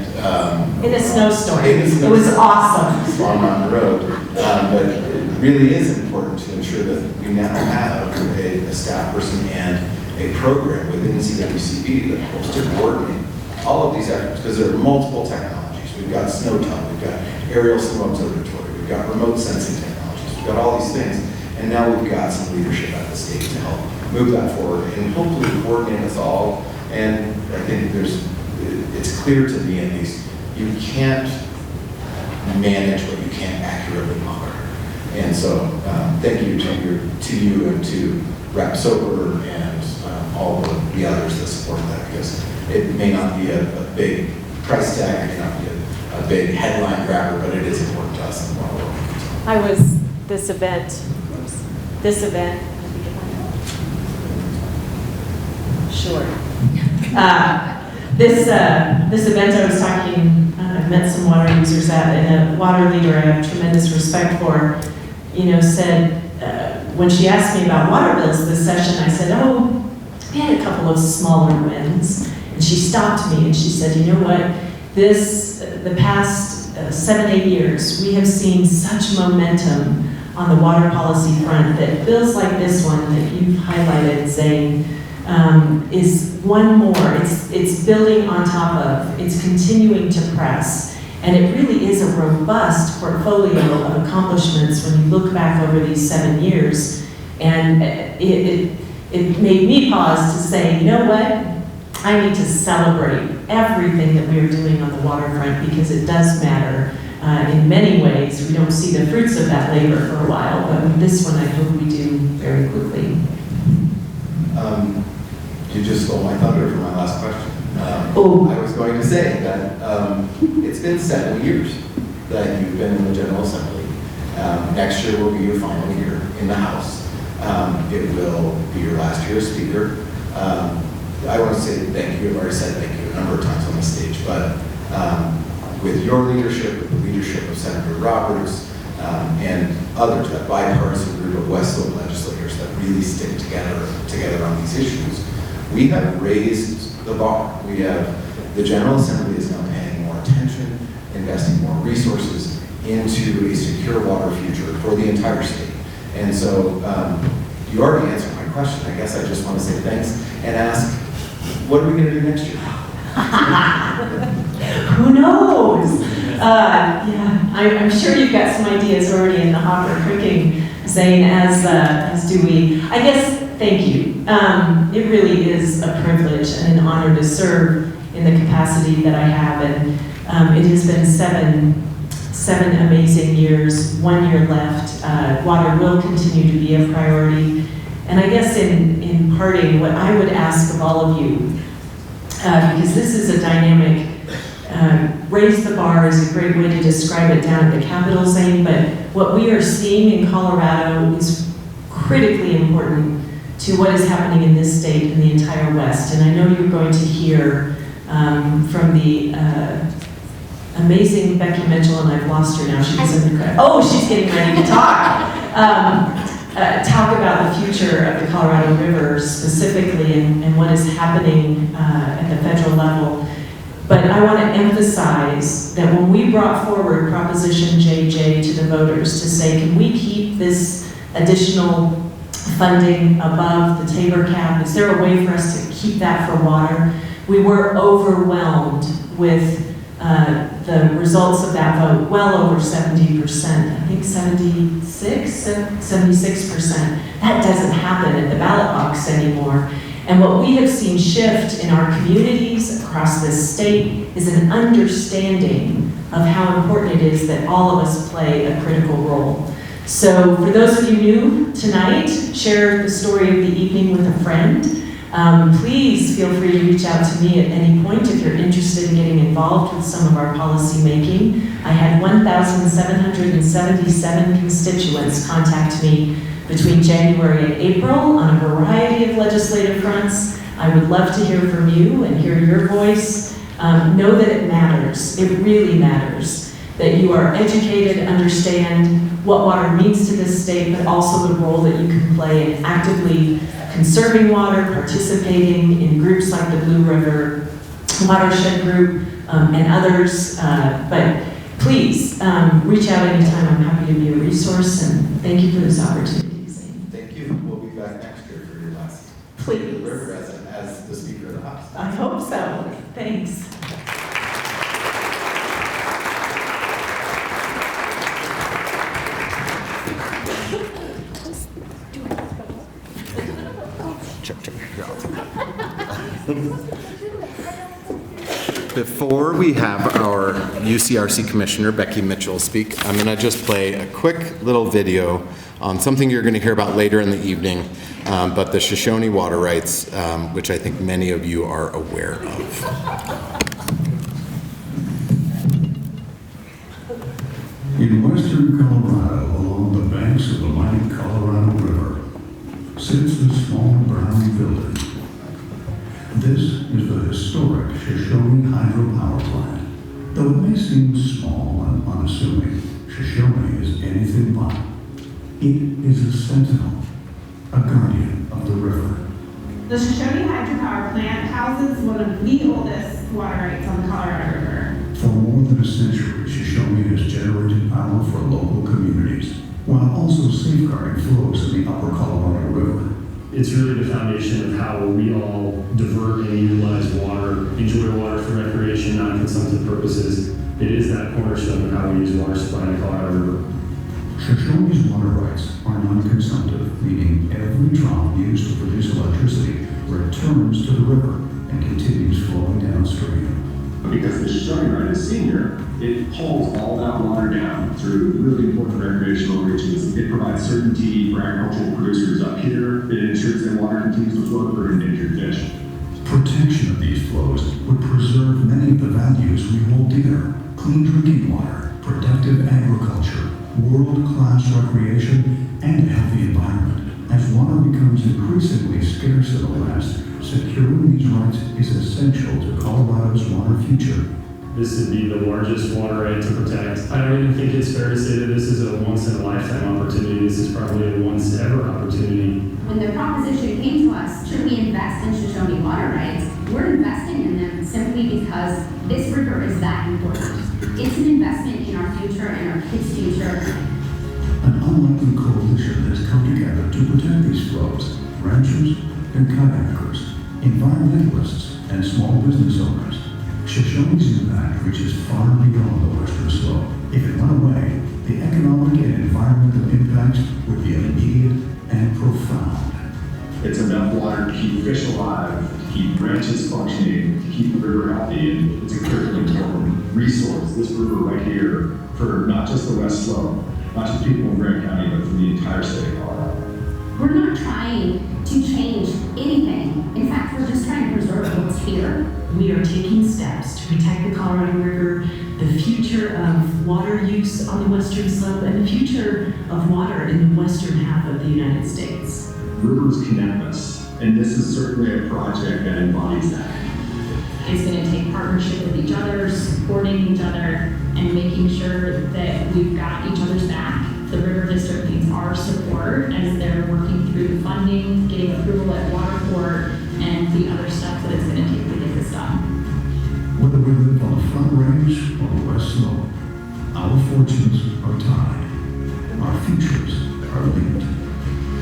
S6: In a snowstorm. It was awesome.
S5: Storm on the road. But it really is important to ensure that we now have a staff person and a program within CWCB that helps to coordinate all of these efforts, because there are multiple technologies. We've got snow tunnel, we've got aerial snow observatory, we've got remote sensing technologies, we've we've got all these things. And now we've got some leadership at the state to help move that forward and hopefully coordinate us all. And I think it's clear to me at least, you can't manage what you can't accurately monitor. And so thank you to you and to Rep. Soper and all the others that support that, because it may not be a big price tag, it may not be a big headline grabber, but it is important to us and more.
S6: I was this event, sure. This event I was talking, I met some water users at, and a water leader I have tremendous respect for, said, when she asked me about water bills this session, I said, oh, we had a couple of smaller wins. And she stopped me and she said, you know what, the past 7-8 years, we have seen such momentum on the water policy front that bills like this one that you've highlighted, Zane, is one more. It's building on top of, it's continuing to press. And it really is a robust portfolio of accomplishments when you look back over these 7 years. And it made me pause to say, you know what? I need to celebrate everything that we are doing on the waterfront because it does matter in many ways. We don't see the fruits of that labor for a while, but this one I hope we do very quickly.
S5: You just stole my thunder for my last question. I was going to say that it's been 7 years that you've been in the General Assembly. Next year will be your final year in the House. It will be your last year as Speaker. I want to say thank you. I've already said thank you a number of times on the stage, but with your leadership, with the leadership of Senator Roberts, and others, that bipartisan group of West Slope legislators that really stick together on these issues, we have raised the bar. The General Assembly is now paying more attention, investing more resources into a secure water future for the entire state. And so you already answered my question. I guess I just want to say thanks and ask, what are we going to do next year?
S6: Who knows? Yeah, I'm sure you've got some ideas already in the hopper cooking, Zane, as do we. I guess, thank you. It really is a privilege and an honor to serve in the capacity that I have, and it has been seven amazing years, 1 year left. Water will continue to be a priority. And I guess in parting, what I would ask of all of you, because this is a dynamic, raise the bar is a great way to describe it down at the Capitol, Zane, but what we are seeing in Colorado is critically important to what is happening in this state and the entire West. And I know you're going to hear from the amazing Becky Mitchell, and I've lost her now. She's in the crowd. Oh, she's getting ready to talk. Talk about the future of the Colorado River specifically and what is happening at the federal level. But I want to emphasize that when we brought forward Proposition JJ to the voters to say, can we keep this additional funding above the Tabor cap? Is there a way for us to keep that for water? We were overwhelmed with the results of that vote, well over 70%, I think 76%. That doesn't happen at the ballot box anymore. And what we have seen shift in our communities across this state is an understanding of how important it is that all of us play a critical role. So for those of you new tonight, share the story of the evening with a friend. Please feel free to reach out to me at any point if you're interested in getting involved with some of our policy making. I had 1,777 constituents contact me between January and April on a variety of legislative fronts. I would love to hear from you and hear your voice. Know that it matters. It really matters that you are educated, understand what water means to this state, but also the role that you can play in actively conserving water, participating in groups like the Blue River Watershed Group and others. But please reach out anytime. I'm happy to be a resource, and thank you for this opportunity.
S5: Thank you. We'll be back next year for your last
S6: Please.
S5: River as the Speaker of the House.
S6: I hope so. Thanks.
S5: Before we have our UCRC Commissioner, Becky Mitchell, speak, I'm going to just play a quick little video on something you're going to hear about later in the evening, but the Shoshone water rights, which I think many of you are aware of.
S7: In western Colorado, along the banks of the mighty Colorado River, sits the small brown village. This is the historic Shoshone hydropower plant. Though it may seem small and unassuming, Shoshone is anything but. It is a sentinel, a guardian of the river.
S8: The Shoshone hydropower plant houses one of the oldest water rights on the Colorado River.
S7: For more than a century, Shoshone has generated power for local communities, while also safeguarding flows in the upper Colorado River.
S9: It's really the foundation of how we all divert and utilize water, enjoy water for recreation, non-consumptive purposes. It is that cornerstone of how we use water supply in the Colorado River.
S7: Shoshone's water rights are non-consumptive, meaning every drop used to produce electricity returns to the river and continues flowing downstream.
S10: Because the Shoshone right is senior, it pulls all that water down through really important recreational reaches. It provides certainty for agricultural producers up here. It ensures that water continues to flow for endangered fish.
S7: Protection of these flows would preserve many of the values we hold dear: clean drinking water, productive agriculture, world-class recreation, and a healthy environment. As water becomes increasingly scarce in the West, securing these rights is essential to Colorado's water future.
S9: This would be the largest water right to protect. I don't even think it's fair to say that this is a once-in-a-lifetime opportunity. This is probably a once-ever opportunity.
S11: When the proposition came to us, should we invest in Shoshone water rights, we're investing in them simply because this river is that important. It's an investment in our future and our kids' future.
S7: An unlikely coalition has come together to protect these flows: ranchers and kayakers, environmentalists and small business owners. Shoshone's impact reaches far beyond the western slope. If it went away, the economic and environmental impacts would be immediate and profound.
S10: It's enough water to keep fish alive, to keep ranches functioning, to keep the river healthy, and it's a critically important resource, this river right here, for not just the West Slope, not just people in Grant County, but for the entire state of Colorado.
S11: We're not trying to change anything. In fact, we're just trying to preserve what's here.
S6: We are taking steps to protect the Colorado River, the future of water use on the western slope, and the future of water in the western half of the United States.
S10: Rivers connect us, and this is certainly a project that embodies that.
S8: It's going to take partnership with each other, supporting each other, and making sure that we've got each other's back. The River District needs our support as they're working through the funding, getting approval at Waterport, and the other stuff that it's going to take to get this done.
S7: Whether we live on the Front Range or the West Slope, our fortunes are tied. Our futures are linked.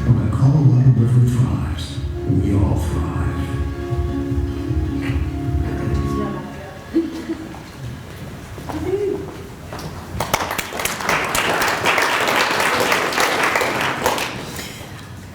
S7: When the Colorado River thrives, we all thrive.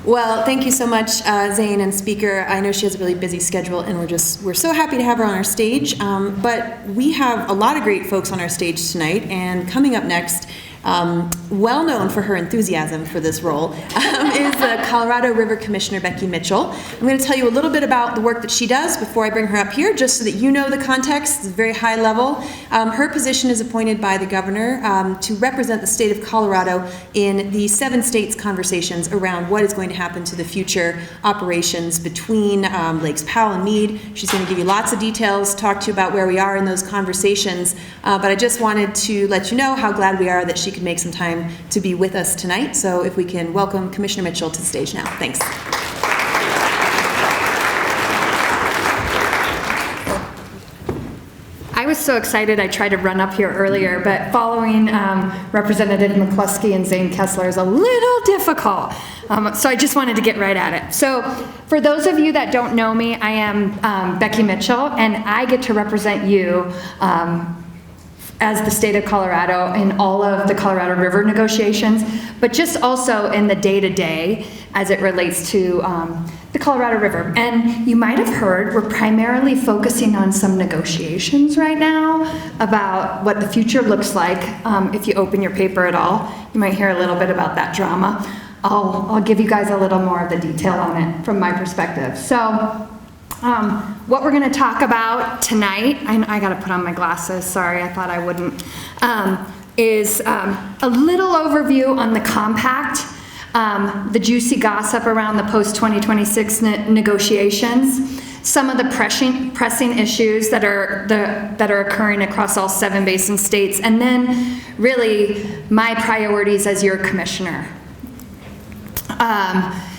S1: Well, thank you so much, Zane and Speaker. I know she has a really busy schedule, and we're so happy to have her on our stage. But we have a lot of great folks on our stage tonight, and coming up next, well known for her enthusiasm for this role, is the Colorado River Commissioner Becky Mitchell. I'm going to tell you a little bit about the work that she does before I bring her up here, just so that you know the context. It's very high level. Her position is appointed by the governor to represent the state of Colorado in the 7 states conversations around what is going to happen to the future operations between Lakes Powell and Meade. She's going to give you lots of details, talk to you about where we are in those conversations, but I just wanted to let you know how glad we are that she could make some time to be with us tonight. So if we can welcome Commissioner Mitchell to the stage now. Thanks.
S12: I was so excited I tried to run up here earlier, but following Representative McCluskey and Zane Kessler is a little difficult. So I just wanted to get right at it. So for those of you that don't know me, I am Becky Mitchell, and I get to represent you as the state of Colorado in all of the Colorado River negotiations, but just also in the day-to-day as it relates to the Colorado River. And you might have heard we're primarily focusing on some negotiations right now about what the future looks like. If you open your paper at all, you might hear a little bit about that drama. I'll give you guys a little more of the detail on it from my perspective. So what we're going to talk about tonight, I got to put on my glasses, sorry, I thought I wouldn't, is a little overview on the compact, the juicy gossip around the post-2026 negotiations, some of the pressing issues that are occurring across all 7 basin states, and then really my priorities as your commissioner.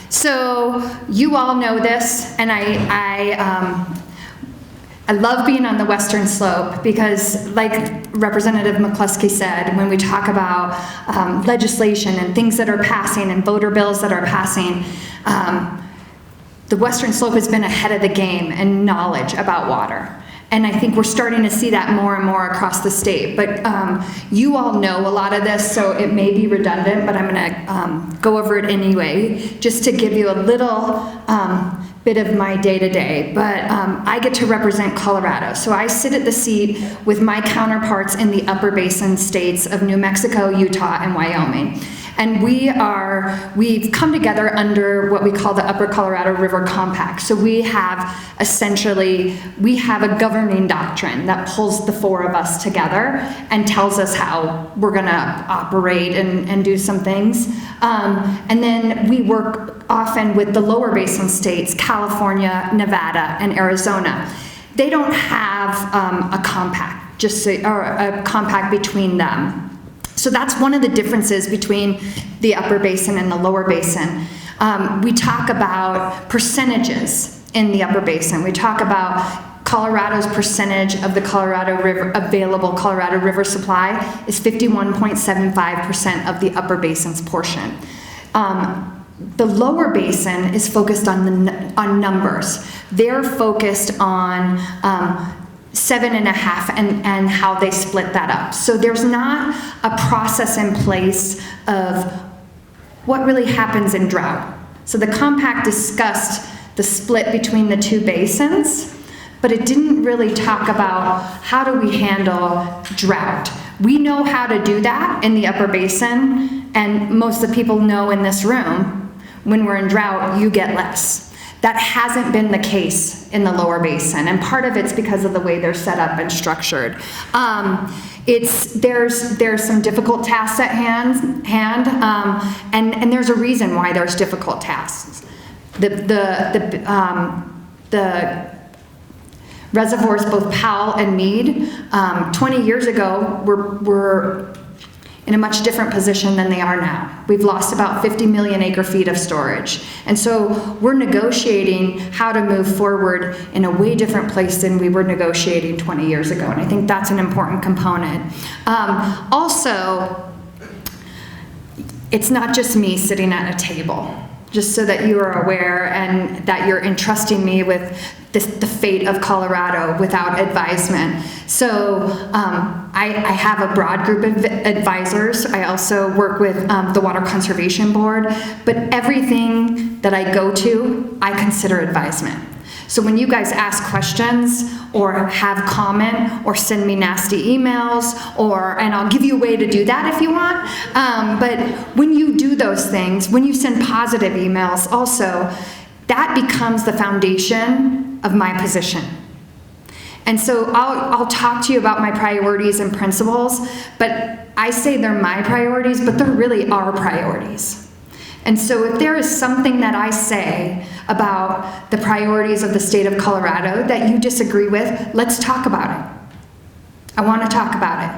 S12: So you all know this, and I love being on the Western Slope because, like Representative McCluskey said, when we talk about legislation and things that are passing and voter bills that are passing, the Western Slope has been ahead of the game in knowledge about water. And I think we're starting to see that more and more across the state. But you all know a lot of this, so it may be redundant, but I'm gonna go over it anyway, just to give you a little bit of my day-to-day. But I get to represent Colorado. So I sit at the seat with my counterparts in the upper basin states of New Mexico, Utah, and Wyoming. And we've come together under what we call the Upper Colorado River Compact. So we have a governing doctrine that pulls the 4 of us together and tells us how we're gonna operate and do some things. And then we work often with the lower basin states, California, Nevada, and Arizona. They don't have a compact, or a compact between them. So that's one of the differences between the upper basin and the lower basin. We talk about percentages in the upper basin. We talk about Colorado's percentage of the Colorado River, available Colorado River supply is 51.75% of the upper basin's portion. The lower basin is focused on numbers. They're focused on 7.5 and how they split that up. So there's not a process in place of what really happens in drought. So the compact discussed the split between the 2 basins, but it didn't really talk about how do we handle drought. We know how to do that in the upper basin, and most of the people know in this room, when we're in drought, you get less. That hasn't been the case in the lower basin, and part of it's because of the way they're set up and structured. There's some difficult tasks at hand, and there's a reason why there's difficult tasks. The reservoirs, both Powell and Meade, 20 years ago were in a much different position than they are now. We've lost about 50 million acre feet of storage. And so we're negotiating how to move forward in a way different place than we were negotiating 20 years ago. And I think that's an important component. Also, it's not just me sitting at a table, just so that you are aware and that you're entrusting me with the fate of Colorado without advisement. So I have a broad group of advisors. I also work with the Water Conservation Board, but everything that I go to, I consider advisement. So when you guys ask questions or have comment or send me nasty emails, and I'll give you a way to do that if you want, but when you do those things, when you send positive emails also, that becomes the foundation of my position. And so I'll talk to you about my priorities and principles, but I say they're my priorities, but they're really our priorities. And so if there is something that I say about the priorities of the state of Colorado that you disagree with, let's talk about it. I want to talk about it.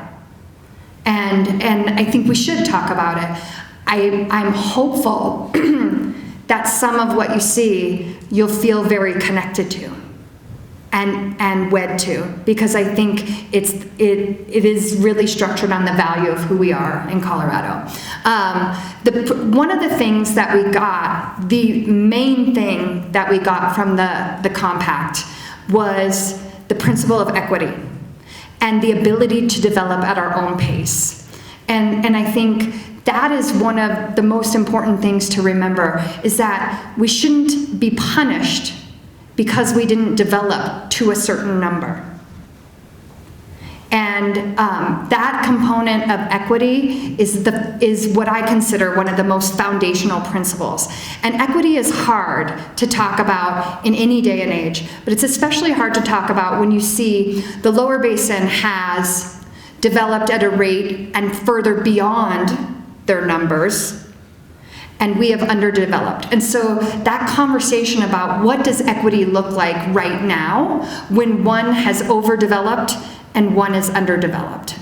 S12: And I think we should talk about it. I'm hopeful that some of what you see, you'll feel very connected to and wed to, because I think it is really structured on the value of who we are in Colorado. One of the things that we got, the main thing that we got from the compact was the principle of equity and the ability to develop at our own pace. And I think that is one of the most important things to remember, is that we shouldn't be punished because we didn't develop to a certain number. And that component of equity is what I consider one of the most foundational principles. And equity is hard to talk about in any day and age, but it's especially hard to talk about when you see the lower basin has developed at a rate and further beyond their numbers, and we have underdeveloped. And so that conversation about what does equity look like right now when one has overdeveloped and one is underdeveloped.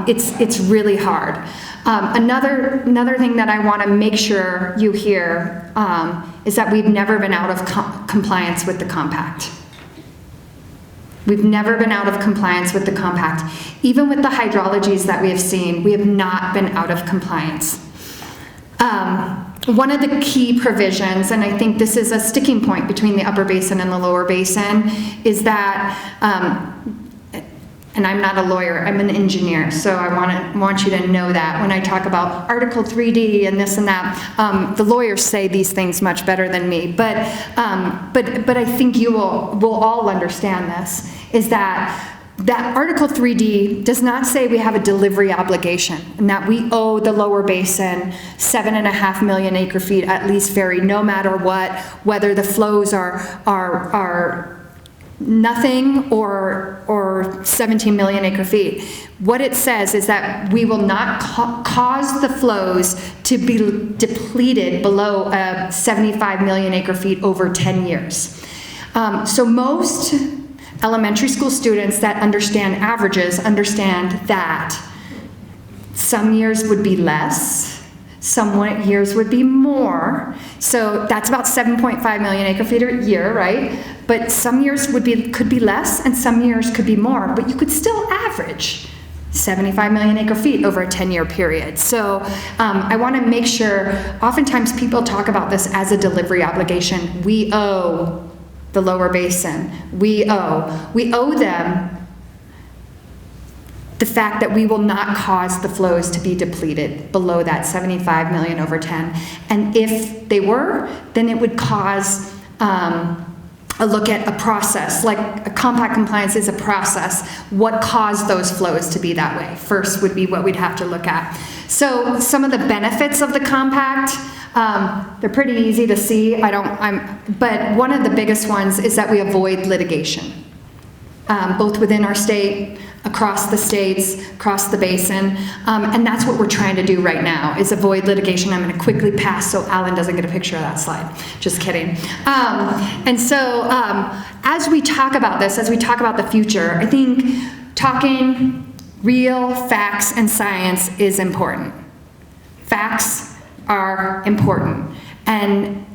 S12: It's really hard. Another thing that I want to make sure you hear is that we've never been out of compliance with the compact. We've never been out of compliance with the compact. Even with the hydrologies that we have seen, we have not been out of compliance. One of the key provisions, and I think this is a sticking point between the upper basin and the lower basin, is that and I'm not a lawyer, I'm an engineer, so I want you to know that when I talk about Article 3D and this and that, the lawyers say these things much better than me, but I think you will all understand this, is that Article 3D does not say we have a delivery obligation and that we owe the lower basin 7.5 million acre feet at least ferry, no matter what, whether the flows are nothing or 17 million acre feet. What it says is that we will not cause the flows to be depleted below 75 million acre feet over 10 years. So most elementary school students that understand averages understand that some years would be less, some years would be more. So that's about 7.5 million acre feet a year, right? But some years could be less and some years could be more, but you could still average 75 million acre feet over a 10-year period. So I want to make sure, oftentimes people talk about this as a delivery obligation. We owe the lower basin. We owe them the fact that we will not cause the flows to be depleted below that 75 million over 10. And if they were, then it would cause a look at a process, like a compact compliance is a process. What caused those flows to be that way? First would be what we'd have to look at. So some of the benefits of the compact, they're pretty easy to see. But one of the biggest ones is that we avoid litigation, both within our state, across the states, across the basin, and that's what we're trying to do right now, is avoid litigation. I'm going to quickly pass so Alan doesn't get a picture of that slide. Just kidding. And so as we talk about this, as we talk about the future, I think talking real facts and science is important. Facts are important. And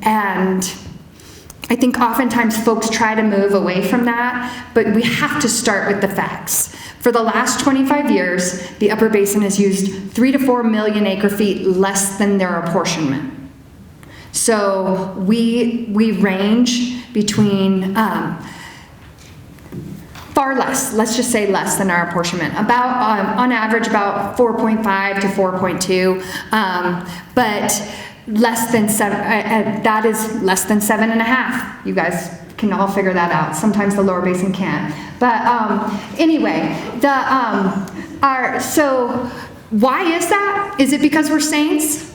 S12: I think oftentimes folks try to move away from that, but we have to start with the facts. For the last 25 years, the upper basin has used 3 to 4 million acre feet less than their apportionment. So we range between far less, let's just say less than our apportionment, about on average about 4.5 to 4.2, but less than 7, that is less than 7.5. You guys can all figure that out. Sometimes the lower basin can't. But anyway, so why is that? Is it because we're saints?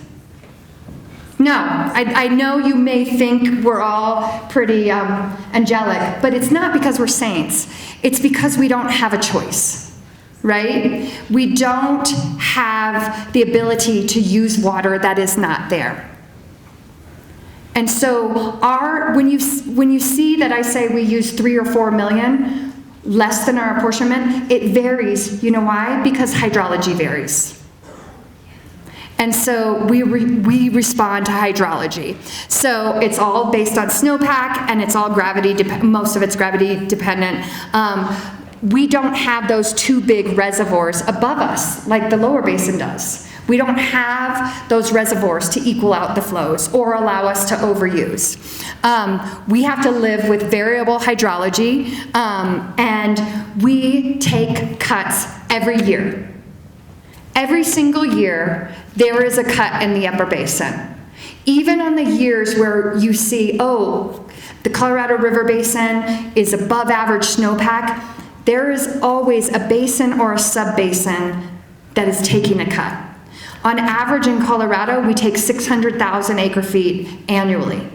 S12: No, I know you may think we're all pretty angelic, but it's not because we're saints. It's because we don't have a choice, right? We don't have the ability to use water that is not there. And so when you see that I say we use 3 or 4 million less than our apportionment, it varies. You know why? Because hydrology varies. And so we respond to hydrology. So it's all based on snowpack, and it's all most of it's gravity dependent. We don't have those two big reservoirs above us like the lower basin does. We don't have those reservoirs to equal out the flows or allow us to overuse. We have to live with variable hydrology, and we take cuts every year. every single year, there is a cut in the upper basin. Even on the years where you see, oh, the Colorado River Basin is above average snowpack, there is always a basin or a sub-basin that is taking a cut. On average in Colorado, we take 600,000 acre-feet annually.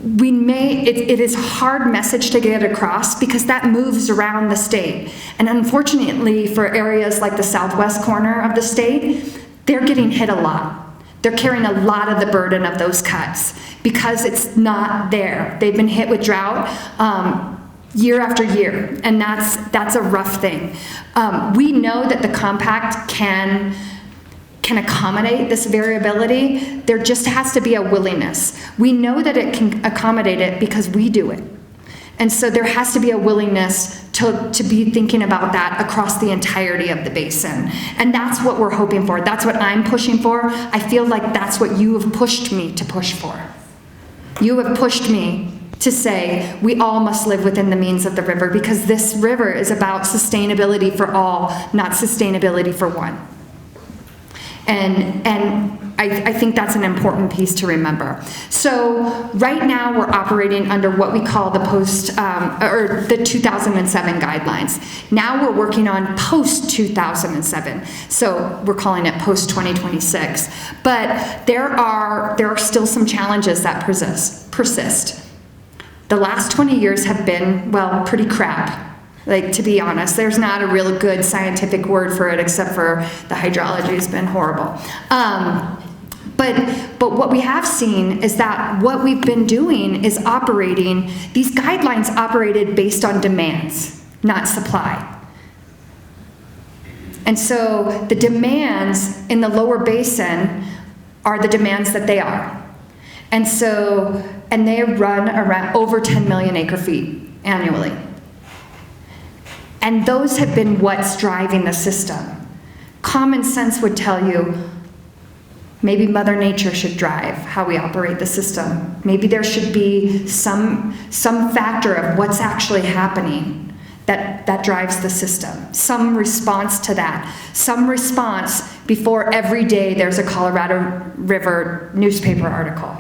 S12: It is a hard message to get across because that moves around the state. And unfortunately for areas like the southwest corner of the state, they're getting hit a lot. They're carrying a lot of the burden of those cuts because it's not there. They've been hit with drought year after year, and that's a rough thing. We know that the compact can accommodate this variability. There just has to be a willingness. We know that it can accommodate it because we do it. And so there has to be a willingness to be thinking about that across the entirety of the basin. And that's what we're hoping for. That's what I'm pushing for. I feel like that's what you have pushed me to push for. You have pushed me to say we all must live within the means of the river because this river is about sustainability for all, not sustainability for one. And I think that's an important piece to remember. So right now we're operating under what we call the the 2007 guidelines. Now we're working on post 2007. So we're calling it post 2026. But there are still some challenges that persist. The last 20 years have been, well, pretty crap. Like, to be honest, there's not a real good scientific word for it except for the hydrology has been horrible. But what we have seen is that what we've been doing is operating, these guidelines operated based on demands, not supply. And so the demands in the lower basin are the demands that they are. And they run around over 10 million acre feet annually. And those have been what's driving the system. Common sense would tell you maybe Mother Nature should drive how we operate the system. Maybe there should be some factor of what's actually happening that drives the system. Some response to that. Some response before every day there's a Colorado River newspaper article.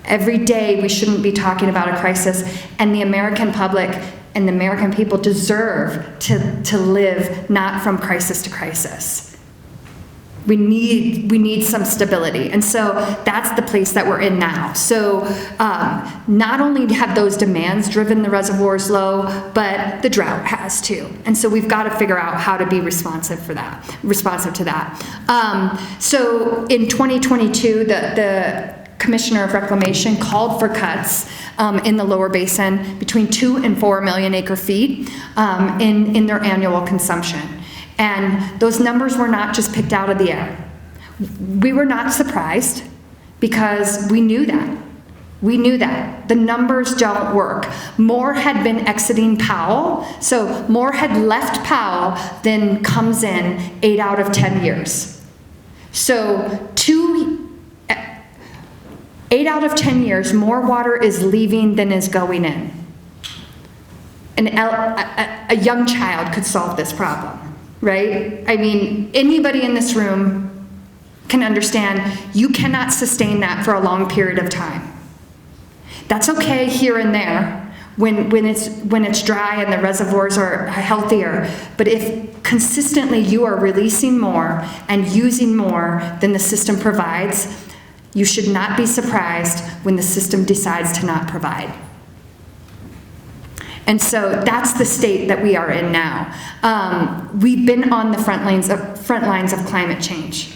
S12: Every day we shouldn't be talking about a crisis, and the American public and the American people deserve to live not from crisis to crisis. We need some stability, and so that's the place that we're in now. So not only have those demands driven the reservoirs low, but the drought has too. And so we've got to figure out how to be responsive to that. So in 2022, the Commissioner of Reclamation called for cuts in the lower basin between 2 and 4 million acre feet in their annual consumption. And those numbers were not just picked out of the air. We were not surprised because we knew that. We knew that. The numbers don't work. More had been exiting Powell, so more had left Powell than comes in 8 out of 10 years. So 8 out of 10 years, more water is leaving than is going in. And a young child could solve this problem, right? I mean, anybody in this room can understand you cannot sustain that for a long period of time. That's okay here and there when it's dry and the reservoirs are healthier, but if consistently you are releasing more and using more than the system provides, you should not be surprised when the system decides to not provide. And so that's the state that we are in now. We've been on the front lines of climate change.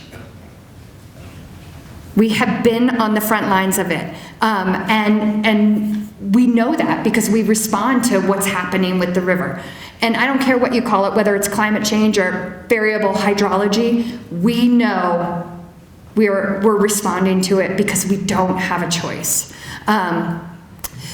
S12: We have been on the front lines of it. And we know that because we respond to what's happening with the river. And I don't care what you call it, whether it's climate change or variable hydrology, we know we're responding to it because we don't have a choice.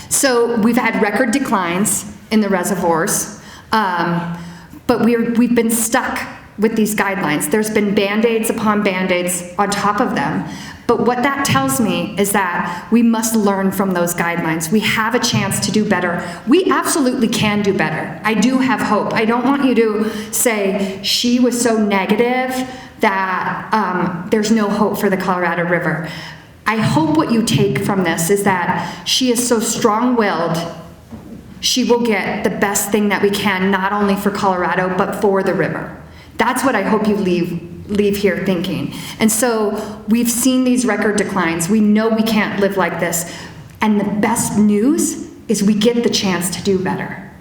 S12: So we've had record declines in the reservoirs, but we've been stuck with these guidelines. There's been Band-Aids upon Band-Aids on top of them. But what that tells me is that we must learn from those guidelines. We have a chance to do better. We absolutely can do better. I do have hope. I don't want you to say she was so negative that there's no hope for the Colorado River. I hope what you take from this is that she is so strong-willed, she will get the best thing that we can, not only for Colorado, but for the river. That's what I hope you leave here thinking. And so we've seen these record declines. We know we can't live like this. And the best news is we get the chance to do better.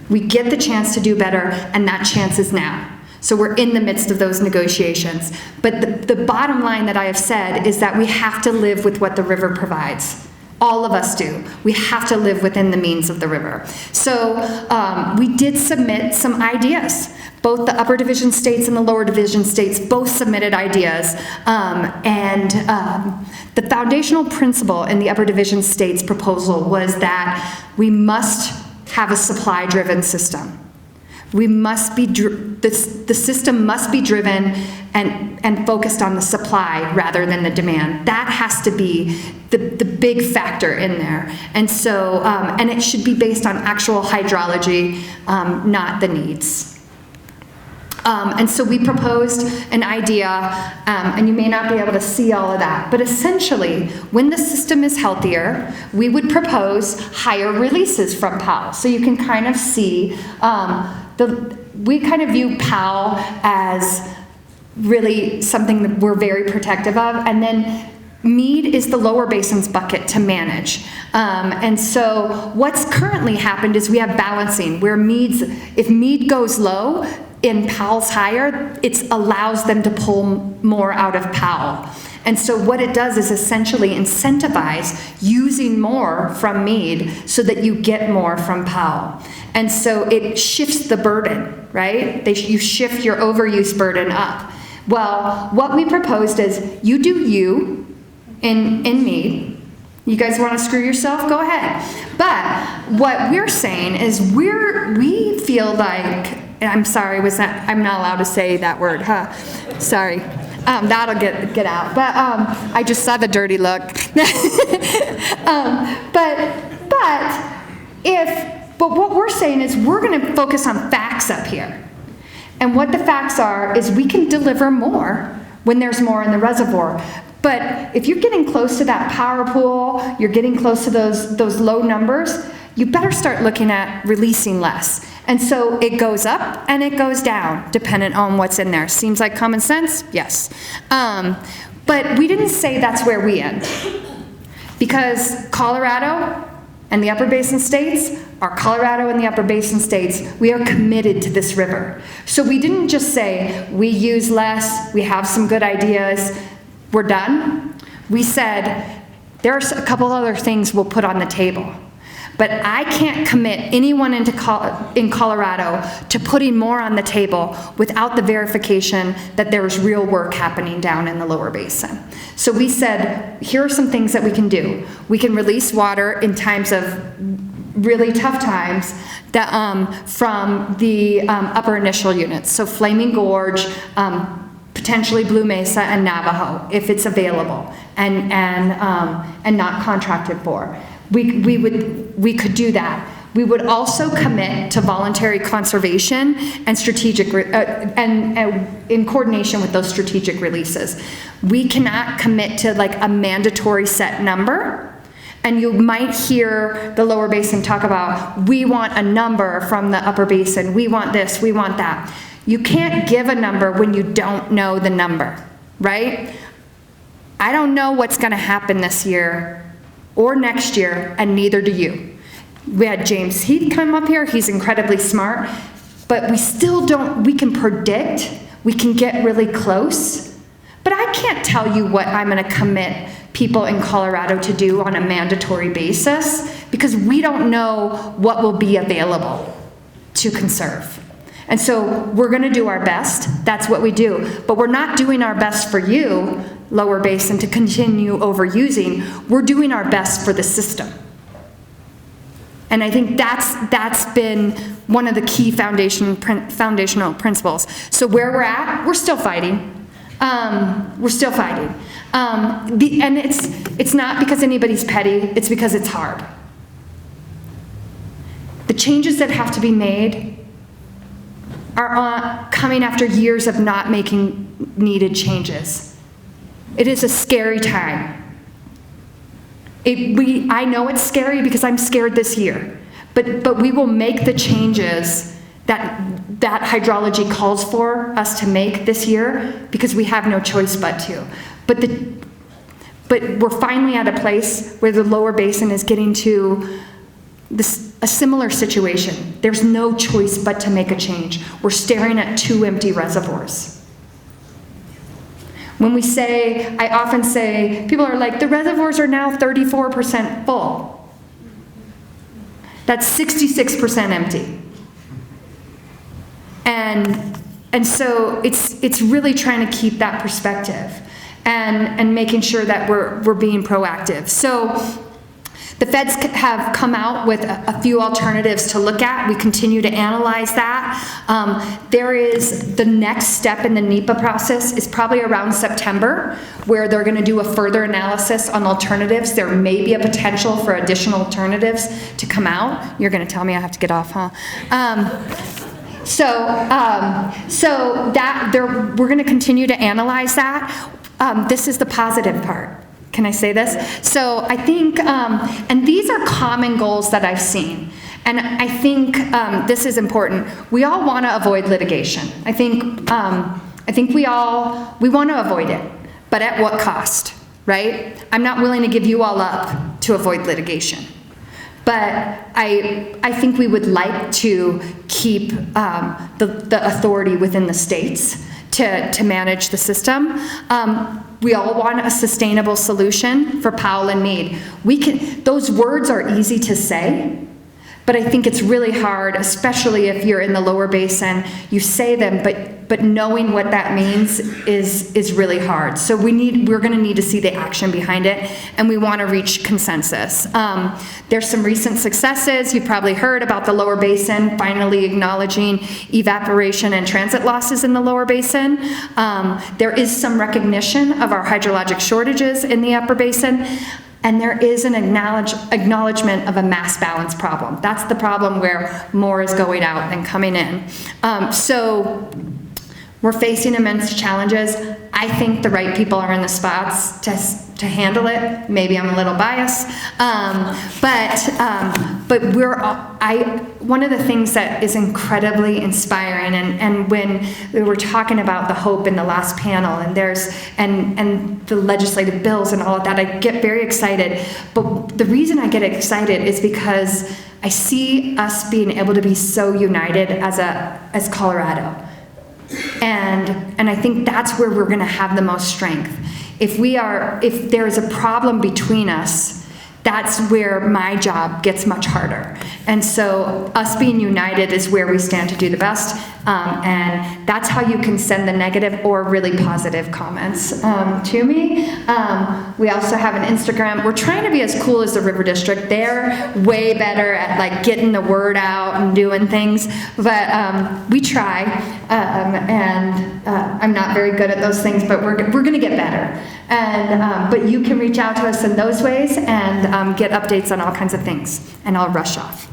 S12: We get the chance to do better, and that chance is now. So we're in the midst of those negotiations. But the bottom line that I have said is that we have to live with what the river provides. All of us do. We have to live within the means of the river. So we did submit some ideas. Both the upper division states and the lower division states both submitted ideas. The foundational principle in the upper division states proposal was that we must have a supply-driven system. We must be, the system must be driven and focused on the supply rather than the demand. That has to be the big factor in there. And so, and it should be based on actual hydrology, not the needs. And so we proposed an idea, and you may not be able to see all of that, but essentially, when the system is healthier, we would propose higher releases from POW. So you can kind of see, we kind of view POW as really something that we're very protective of, and then Mead is the lower basin's bucket to manage. And so what's currently happened is we have balancing, where if Mead goes low, in Powell's higher, it allows them to pull more out of Powell. And so what it does is essentially incentivize using more from Mead so that you get more from Powell. And so it shifts the burden, right? You shift your overuse burden up. Well, what we proposed is you do you in Mead. You guys want to screw yourself? Go ahead. But what we're saying is we feel like, I'm sorry, I'm not allowed to say that word, huh? Sorry. That'll get out. But I just saw the dirty look. But what we're saying is we're going to focus on facts up here. And what the facts are is we can deliver more when there's more in the reservoir. But if you're getting close to that power pool, you're getting close to those low numbers, you better start looking at releasing less. And so it goes up and it goes down, dependent on what's in there. Seems like common sense? Yes. But we didn't say that's where we end. Because Colorado and the Upper Basin states are Colorado and the Upper Basin states. We are committed to this river. So we didn't just say, we use less, we have some good ideas, we're done. We said, there's a couple other things we'll put on the table. But I can't commit anyone in Colorado to putting more on the table without the verification that there's real work happening down in the lower basin. So we said, here are some things that we can do. We can release water in times of really tough times from the upper initial units. So Flaming Gorge, potentially Blue Mesa and Navajo, if it's available and not contracted for. We could do that. We would also commit to voluntary conservation and strategic and in coordination with those strategic releases. We cannot commit to like a mandatory set number. And you might hear the lower basin talk about, we want a number from the upper basin. We want this, we want that. You can't give a number when you don't know the number, right? I don't know what's going to happen this year or next year, and neither do you. We had James Heath come up here. He's incredibly smart, but we still don't, we can predict, we can get really close, but I can't tell you what I'm going to commit people in Colorado to do on a mandatory basis because we don't know what will be available to conserve. And so we're going to do our best. That's what we do. But we're not doing our best for you, lower basin, to continue overusing. We're doing our best for the system. And I think that's been one of the key foundational principles. So where we're at, we're still fighting. We're still fighting. And it's not because anybody's petty, it's because it's hard. The changes that have to be made are coming after years of not making needed changes. It is a scary time. I know it's scary because I'm scared this year, but we will make the changes that hydrology calls for us to make this year because we have no choice but to. But we're finally at a place where the lower basin is getting to a similar situation. There's no choice but to make a change. We're staring at 2 empty reservoirs. When we say, I often say, people are like, the reservoirs are now 34% full. That's 66% empty. And so it's really trying to keep that perspective and making sure that we're being proactive. So the feds have come out with a few alternatives to look at. We continue to analyze that. There is the next step in the NEPA process is probably around September, where they're going to do a further analysis on alternatives. There may be a potential for additional alternatives to come out. You're going to tell me I have to get off, huh? So we're going to continue to analyze that. This is the positive part. Can I say this? So I think, and these are common goals that I've seen, and I think this is important. We all want to avoid litigation. I think we want to avoid it, but at what cost, right? I'm not willing to give you all up to avoid litigation, but I think we would like to keep the authority within the states to manage the system. We all want a sustainable solution for Powell and Meade. Those words are easy to say, but I think it's really hard, especially if you're in the lower basin. You say them, but knowing what that means is really hard. So we're going to need to see the action behind it, and we want to reach consensus. There's some recent successes. You've probably heard about the lower basin finally acknowledging evaporation and transit losses in the lower basin. There is some recognition of our hydrologic shortages in the upper basin. And there is an acknowledgement of a mass balance problem. That's the problem where more is going out than coming in. So we're facing immense challenges. I think the right people are in the spots to handle it. Maybe I'm a little biased, but one of the things that is incredibly inspiring, and when we were talking about the hope in the last panel, and the legislative bills and all of that, I get very excited. But the reason I get excited is because I see us being able to be so united as Colorado. And I think that's where we're going to have the most strength. If there is a problem between us, that's where my job gets much harder. And so us being united is where we stand to do the best. And that's how you can send the negative or really positive comments to me. We also have an Instagram. We're trying to be as cool as the River District. They're way better at like getting the word out and doing things. But we try. I'm not very good at those things, but we're going to get better. But you can reach out to us in those ways and get updates on all kinds of things. And I'll rush off.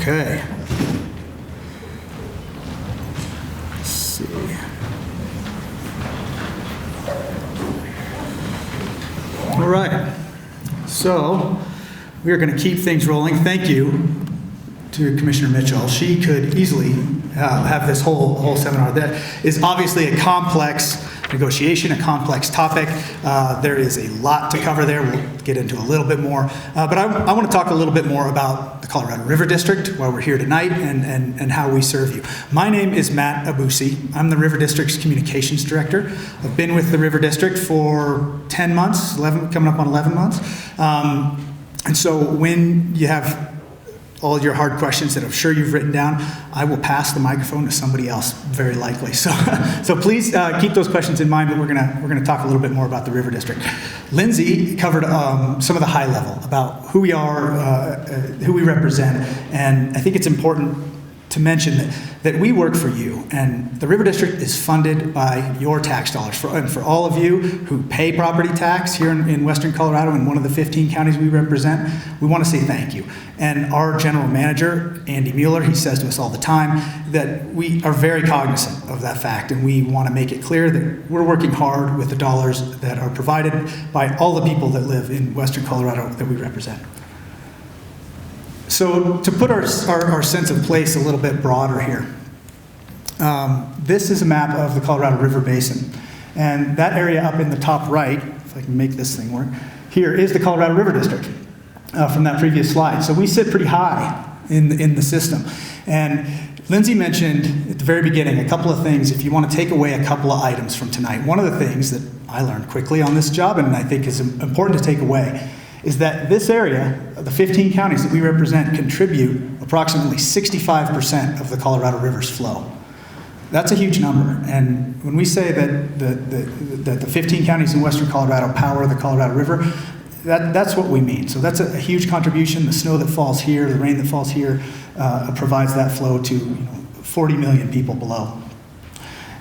S13: Okay. Let's see. All right. So we are going to keep things rolling. Thank you to Commissioner Mitchell. She could easily have this whole seminar. That is obviously a complex negotiation, a complex topic. There is a lot to cover there. We'll get into a little bit more. But I want to talk a little bit more about the Colorado River District, why we're here tonight, and how we serve you. My name is Matt Abusi. I'm the River District's Communications Director. I've been with the River District for 10 months, coming up on 11 months. And so when you have all your hard questions that I'm sure you've written down, I will pass the microphone to somebody else, very likely. So, so please keep those questions in mind, but we're gonna talk a little bit more about the River District. Lindsay covered some of the high level about who we are, who we represent, and I think it's important to mention that we work for you, and the River District is funded by your tax dollars. And for all of you who pay property tax here in Western Colorado, in one of the 15 counties we represent, we want to say thank you. And our general manager, Andy Mueller, he says to us all the time that we are very cognizant of that fact, and we want to make it clear that we're working hard with the dollars that are provided by all the people that live in Western Colorado that we represent. So to put our sense of place a little bit broader here, this is a map of the Colorado River Basin. And that area up in the top right, if I can make this thing work, here is the Colorado River District from that previous slide. So we sit pretty high in the system. And Lindsay mentioned at the very beginning a couple of things if you want to take away a couple of items from tonight. One of the things that I learned quickly on this job, and I think is important to take away, is that this area, the 15 counties that we represent, contribute approximately 65% of the Colorado River's flow. That's a huge number. And when we say that the 15 counties in Western Colorado power the Colorado River, that's what we mean. So that's a huge contribution. The snow that falls here, the rain that falls here, provides that flow to 40 million people below.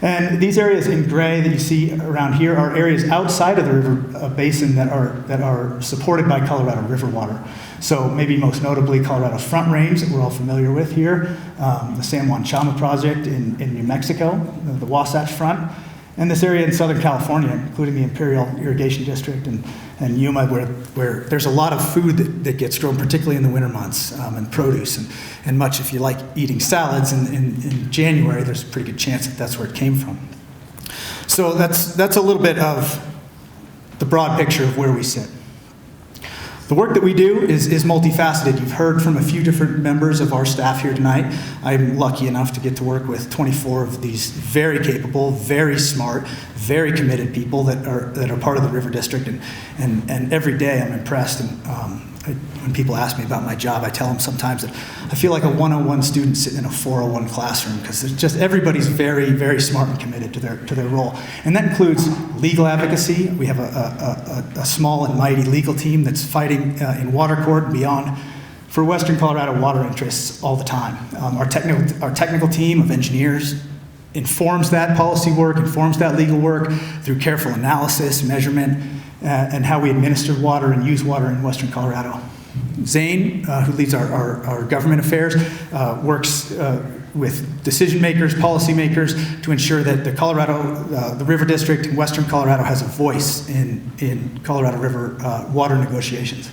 S13: And these areas in gray that you see around here are areas outside of the river basin that are supported by Colorado River water. So maybe most notably Colorado's Front Range that we're all familiar with here, the San Juan Chama project in New Mexico, the Wasatch Front, and this area in Southern California, including the Imperial Irrigation District and Yuma, where there's a lot of food that gets grown, particularly in the winter months, and produce. And much if you like eating salads in January, there's a pretty good chance that that's where it came from. So that's a little bit of the broad picture of where we sit. The work that we do is multifaceted. You've heard from a few different members of our staff here tonight. I'm lucky enough to get to work with 24 of these very capable, very smart, very committed people that are part of the River District. And every day I'm impressed. And when people ask me about my job, I tell them sometimes that I feel like a 101 student sitting in a 401 classroom, because it's just everybody's very, very smart and committed to their role. And that includes legal advocacy. We have a small and mighty legal team that's fighting in water court and beyond for Western Colorado water interests all the time. Our technical team of engineers informs that policy work, informs that legal work through careful analysis, measurement, and how we administer water and use water in Western Colorado. Zane, who leads our government affairs, works with decision makers, policy makers, to ensure that the River District in Western Colorado has a voice in Colorado River water negotiations.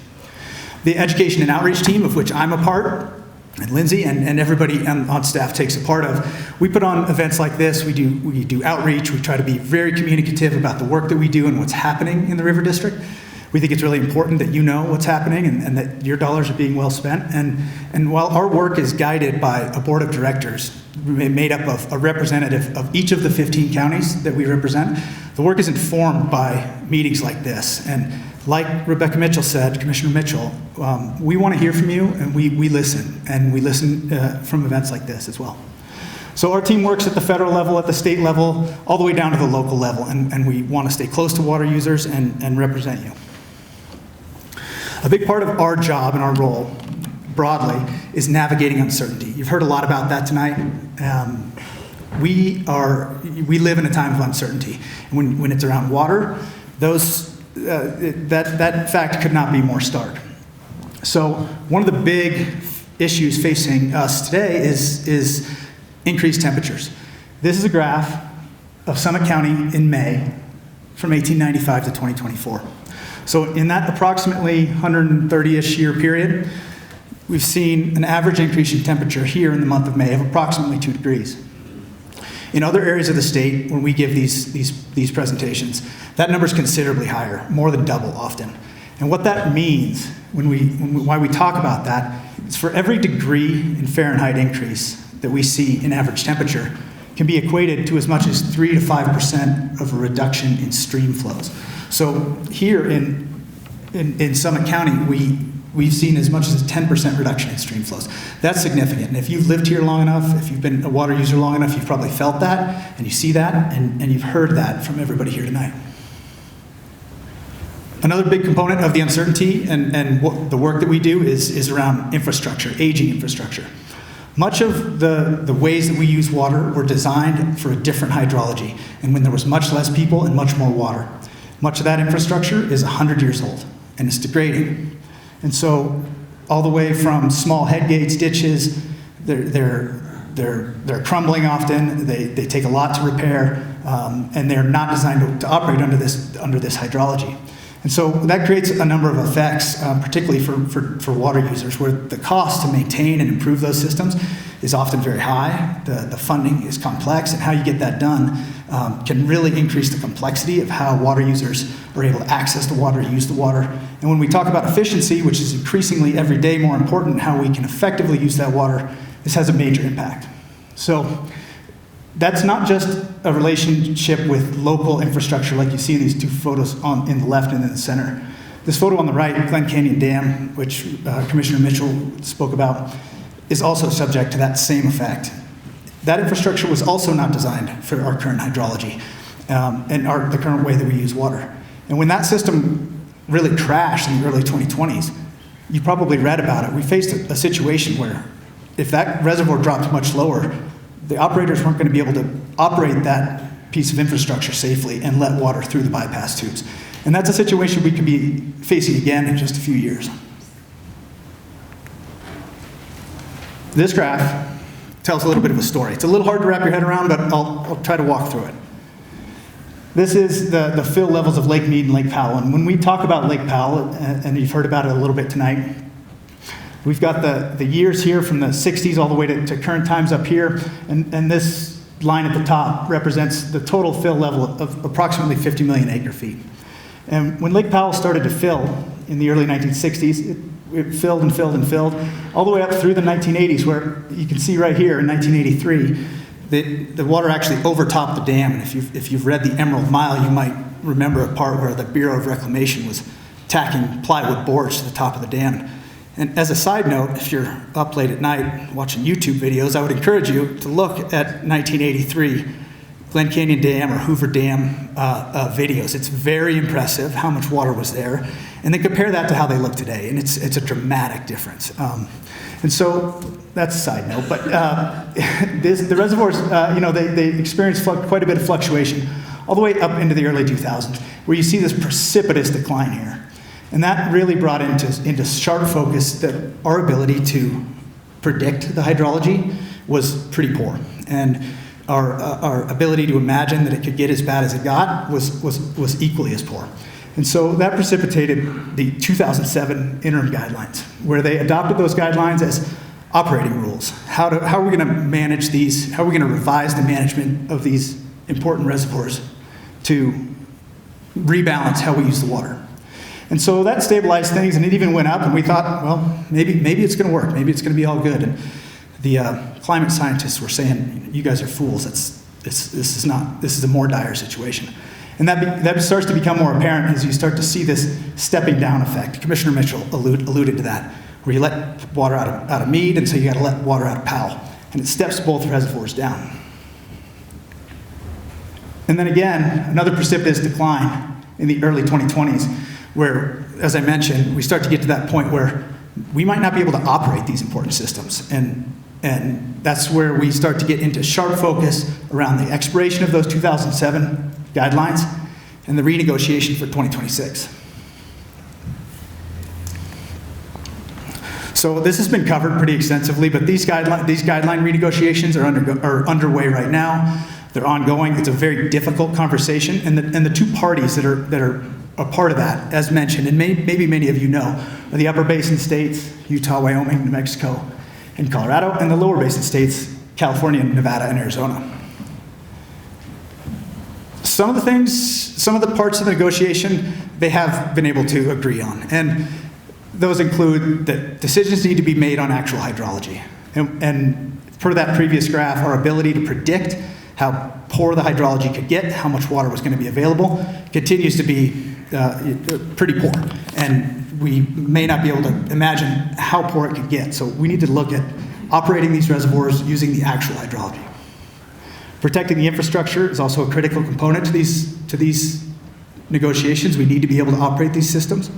S13: The education and outreach team, of which I'm a part, and Lindsay and everybody on staff takes a part of, we put on events like this. We do outreach. We try to be very communicative about the work that we do and what's happening in the River District. We think it's really important that you know what's happening and that your dollars are being well spent. And while our work is guided by a board of directors made up of a representative of each of the 15 counties that we represent, the work is informed by meetings like this. And like Rebecca Mitchell said, Commissioner Mitchell, we want to hear from you, and we listen. And we listen from events like this as well. So our team works at the federal level, at the state level, all the way down to the local level. And we want to stay close to water users and represent you. A big part of our job and our role, broadly, is navigating uncertainty. You've heard a lot about that tonight. We live in a time of uncertainty. And when it's around water, that fact could not be more stark. So one of the big issues facing us today is increased temperatures. This is a graph of Summit County in May from 1895 to 2024. So in that approximately 130-ish year period, we've seen an average increase in temperature here in the month of May of approximately 2 degrees. In other areas of the state, when we give these presentations, that number is considerably higher, more than double often. And what that means, why we talk about that, is for every degree in Fahrenheit increase that we see in average temperature can be equated to as much as 3 to 5% of a reduction in stream flows. So here in Summit County, we've seen as much as a 10% reduction in stream flows. That's significant. And if you've lived here long enough, if you've been a water user long enough, you've probably felt that, and you see that, and you've heard that from everybody here tonight. Another big component of the uncertainty and what the work that we do is around infrastructure, aging infrastructure. Much of the ways that we use water were designed for a different hydrology, and when there was much less people and much more water. Much of that infrastructure is 100 years old, and it's degrading. And so all the way from small head gates, ditches, they're crumbling often, they take a lot to repair, and they're not designed to operate under this hydrology. And so that creates a number of effects, particularly for water users, where the cost to maintain and improve those systems is often very high. The funding is complex, and how you get that done can really increase the complexity of how water users are able to access the water, use the water. And when we talk about efficiency, which is increasingly every day more important, how we can effectively use that water, this has a major impact. So that's not just a relationship with local infrastructure like you see in these two photos in the left and in the center. This photo on the right, Glen Canyon Dam, which Commissioner Mitchell spoke about, is also subject to that same effect. That infrastructure was also not designed for our current hydrology and the current way that we use water. And when that system really crashed in the early 2020s, you probably read about it. We faced a situation where if that reservoir dropped much lower, the operators weren't going to be able to operate that piece of infrastructure safely and let water through the bypass tubes. And that's a situation we could be facing again in just a few years. This graph tells a little bit of a story. It's a little hard to wrap your head around, but I'll try to walk through it. This is the fill levels of Lake Mead and Lake Powell. And when we talk about Lake Powell, and you've heard about it a little bit tonight, we've got the years here from the 60s all the way to current times up here. And this line at the top represents the total fill level of approximately 50 million acre feet. And when Lake Powell started to fill in the early 1960s, it filled and filled and filled, all the way up through the 1980s, where you can see right here in 1983, the water actually overtopped the dam. And if you've read the Emerald Mile, you might remember a part where the Bureau of Reclamation was tacking plywood boards to the top of the dam. And as a side note, if you're up late at night watching YouTube videos, I would encourage you to look at 1983 Glen Canyon Dam or Hoover Dam videos. It's very impressive how much water was there. And then compare that to how they look today, and it's a dramatic difference. And so that's a side note, but the reservoirs, they experience quite a bit of fluctuation all the way up into the early 2000s, where you see this precipitous decline here. And that really brought into sharp focus that our ability to predict the hydrology was pretty poor. And our ability to imagine that it could get as bad as it got was equally as poor. And so that precipitated the 2007 interim guidelines, where they adopted those guidelines as operating rules. How are we going to manage these? How are we going to revise the management of these important reservoirs to rebalance how we use the water? And so that stabilized things, and it even went up, and we thought, well, maybe it's going to work. Maybe it's going to be all good. And the climate scientists were saying, you guys are fools. This is a more dire situation. And that starts to become more apparent as you start to see this stepping down effect. Commissioner Mitchell alluded to that, where you let water out of Mead, and so you got to let water out of Powell. And it steps both reservoirs down. And then again, another precipitous decline in the early 2020s, where, as I mentioned, we start to get to that point where we might not be able to operate these important systems. And that's where we start to get into sharp focus around the expiration of those 2007 guidelines and the renegotiation for 2026. So this has been covered pretty extensively, but these guideline renegotiations are underway right now. They're ongoing. It's a very difficult conversation, and the two parties that are a part of that, as mentioned, and maybe many of you know, are the Upper Basin states, Utah, Wyoming, New Mexico, and Colorado, and the Lower Basin states, California, Nevada, and Arizona. Some of the parts of the negotiation, they have been able to agree on. And those include that decisions need to be made on actual hydrology. And per that previous graph, our ability to predict how poor the hydrology could get, how much water was going to be available, continues to be pretty poor. And we may not be able to imagine how poor it could get. So we need to look at operating these reservoirs using the actual hydrology. Protecting the infrastructure is also a critical component to these negotiations. We need to be able to operate these systems.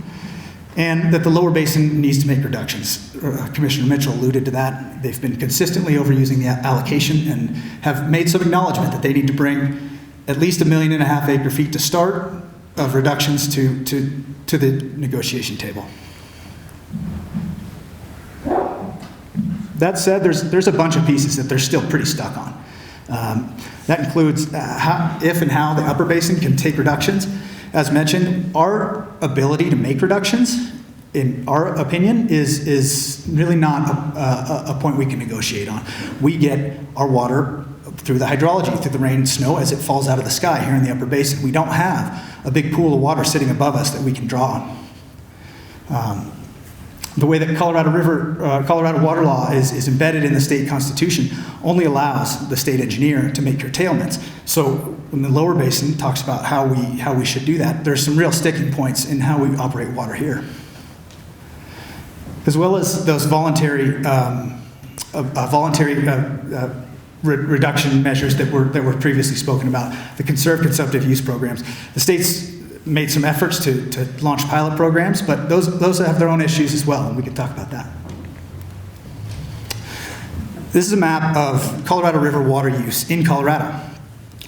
S13: And that the lower basin needs to make reductions. Commissioner Mitchell alluded to that. They've been consistently overusing the allocation and have made some acknowledgement that they need to bring at least 1.5 million acre feet to start of reductions to the negotiation table. That said, there's a bunch of pieces that they're still pretty stuck on. That includes if and how the upper basin can take reductions. As mentioned, our ability to make reductions, in our opinion, is really not a point we can negotiate on. We get our water through the hydrology, through the rain and snow as it falls out of the sky here in the upper basin. We don't have a big pool of water sitting above us that we can draw on. The way that Colorado water law is embedded in the state constitution only allows the state engineer to make curtailments. So when the lower basin talks about how we should do that, there's some real sticking points in how we operate water here. As well as those voluntary reduction measures that were previously spoken about, the conserved consumptive use programs. The state's made some efforts to launch pilot programs, but those have their own issues as well, and we can talk about that. This is a map of Colorado River water use in Colorado.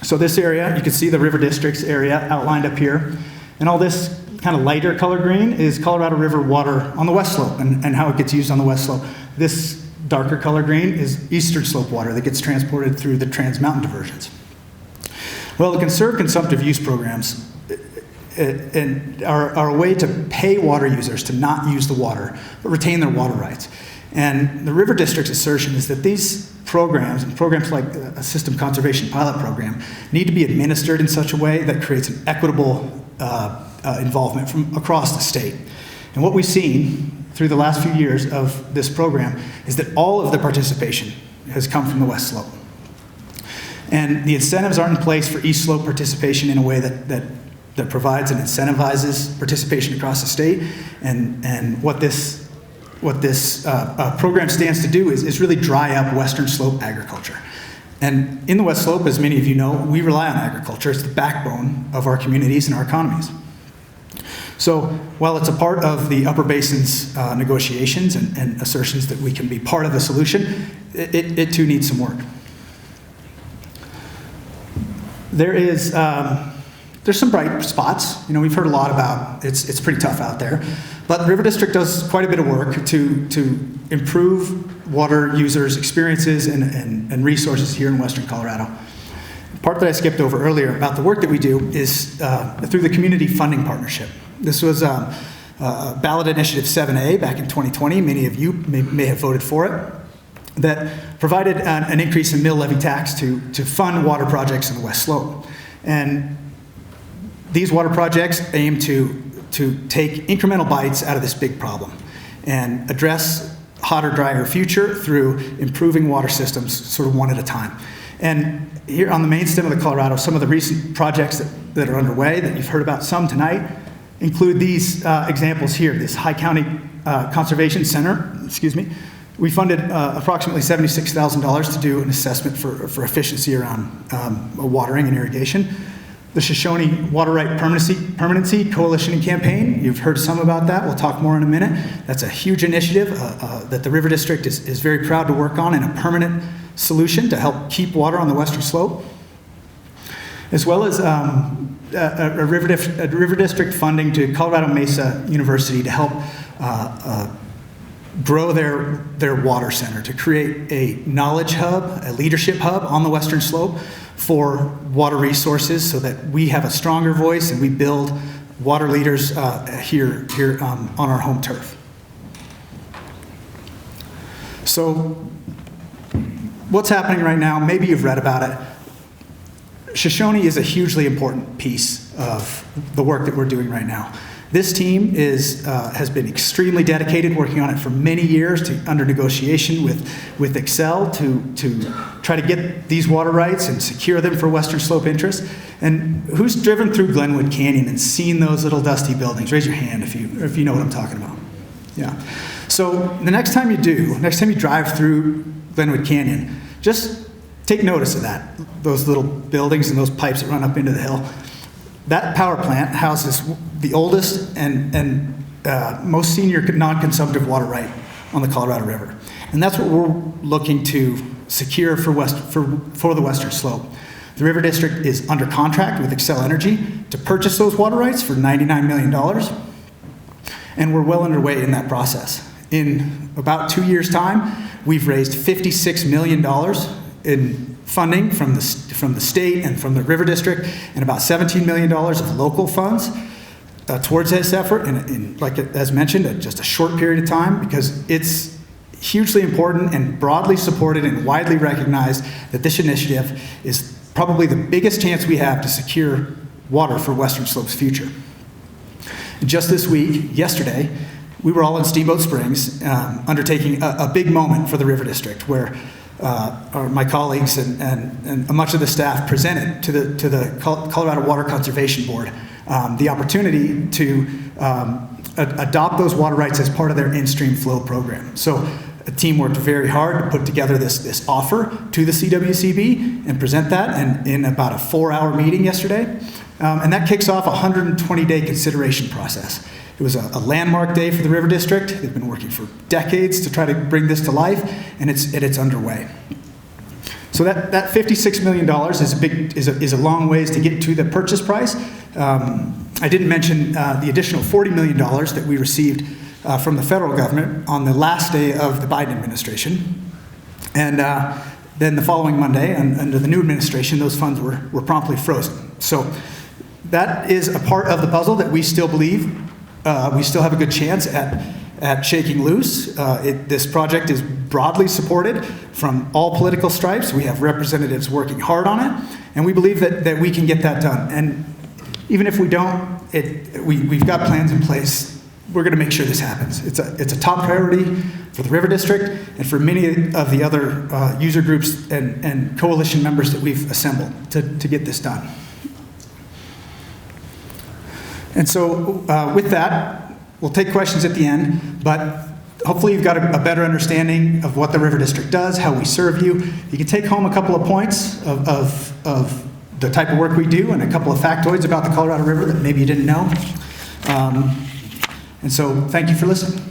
S13: So this area, you can see the river districts area outlined up here, and all this kind of lighter color green is Colorado River water on the west slope and how it gets used on the west slope. This darker color green is eastern slope water that gets transported through the Trans Mountain diversions. Well, the conserved consumptive use programs and are a way to pay water users to not use the water, but retain their water rights. And the River District's assertion is that these programs, and programs like a system conservation pilot program, need to be administered in such a way that creates an equitable involvement from across the state. And what we've seen through the last few years of this program is that all of the participation has come from the West Slope. And the incentives aren't in place for East Slope participation in a way that provides and incentivizes participation across the state. And what this program stands to do is really dry up Western Slope agriculture. And in the West Slope, as many of you know, we rely on agriculture. It's the backbone of our communities and our economies. So while it's a part of the Upper Basin's negotiations and assertions that we can be part of the solution, it too needs some work. There's some bright spots. You know, we've heard a lot about it's pretty tough out there, but the River District does quite a bit of work to improve water users' experiences and resources here in Western Colorado. The part that I skipped over earlier about the work that we do is through the Community Funding Partnership. This was ballot initiative 7A back in 2020. Many of you may have voted for it. That provided an increase in mill levy tax to fund water projects in the West Slope. And these water projects aim to take incremental bites out of this big problem and address hotter, drier future through improving water systems sort of one at a time. And here on the main stem of the Colorado, some of the recent projects that are underway that you've heard about some tonight include these examples here. This High County Conservation Center, we funded approximately $76,000 to do an assessment for efficiency around watering and irrigation. The Shoshone Water Right Permanency Coalition and Campaign, you've heard some about that. We'll talk more in a minute. That's a huge initiative that the River District is very proud to work on, and a permanent solution to help keep water on the Western Slope. As well as a River District funding to Colorado Mesa University to help grow their water center, to create a knowledge hub, a leadership hub on the Western Slope for water resources so that we have a stronger voice and we build water leaders here on our home turf. So what's happening right now, maybe you've read about it. Shoshone is a hugely important piece of the work that we're doing right now. This team has been extremely dedicated, working on it for many years, under negotiation with Excel to try to get these water rights and secure them for Western Slope interests. And who's driven through Glenwood Canyon and seen those little dusty buildings? Raise your hand if you know what I'm talking about. Yeah. So the next time you drive through Glenwood Canyon, just take notice of that, those little buildings and those pipes that run up into the hill. That power plant houses the oldest and most senior non-consumptive water right on the Colorado River. And that's what we're looking to secure for the Western Slope. The River District is under contract with Xcel Energy to purchase those water rights for $99 million. And we're well underway in that process. In about 2 years' time, we've raised $56 million in funding from the state and from the River District, and about $17 million of local funds towards this effort, and like as mentioned, just a short period of time, because it's hugely important and broadly supported and widely recognized that this initiative is probably the biggest chance we have to secure water for Western Slope's future. And just this week, yesterday, we were all in Steamboat Springs undertaking a big moment for the River District, where my colleagues and much of the staff presented to the Colorado Water Conservation Board the opportunity to adopt those water rights as part of their in-stream flow program. So a team worked very hard to put together this offer to the CWCB and present that in about a 4-hour meeting yesterday. And that kicks off a 120-day consideration process. It was a landmark day for the River District. They've been working for decades to try to bring this to life, and it's underway. So that $56 million is a long ways to get to the purchase price. I didn't mention the additional $40 million that we received from the federal government on the last day of the Biden administration. And then the following Monday, under the new administration, those funds were promptly frozen. So that is a part of the puzzle that we still believe we still have a good chance at shaking loose. This project is broadly supported from all political stripes. We have representatives working hard on it, and we believe that we can get that done. And even if we don't, we've got plans in place. We're going to make sure this happens. It's a top priority for the River District and for many of the other user groups and coalition members that we've assembled to get this done. And so with that, we'll take questions at the end, but hopefully you've got a better understanding of what the River District does, how we serve you. You can take home a couple of points of the type of work we do and a couple of factoids about the Colorado River that maybe you didn't know. And so thank you for listening.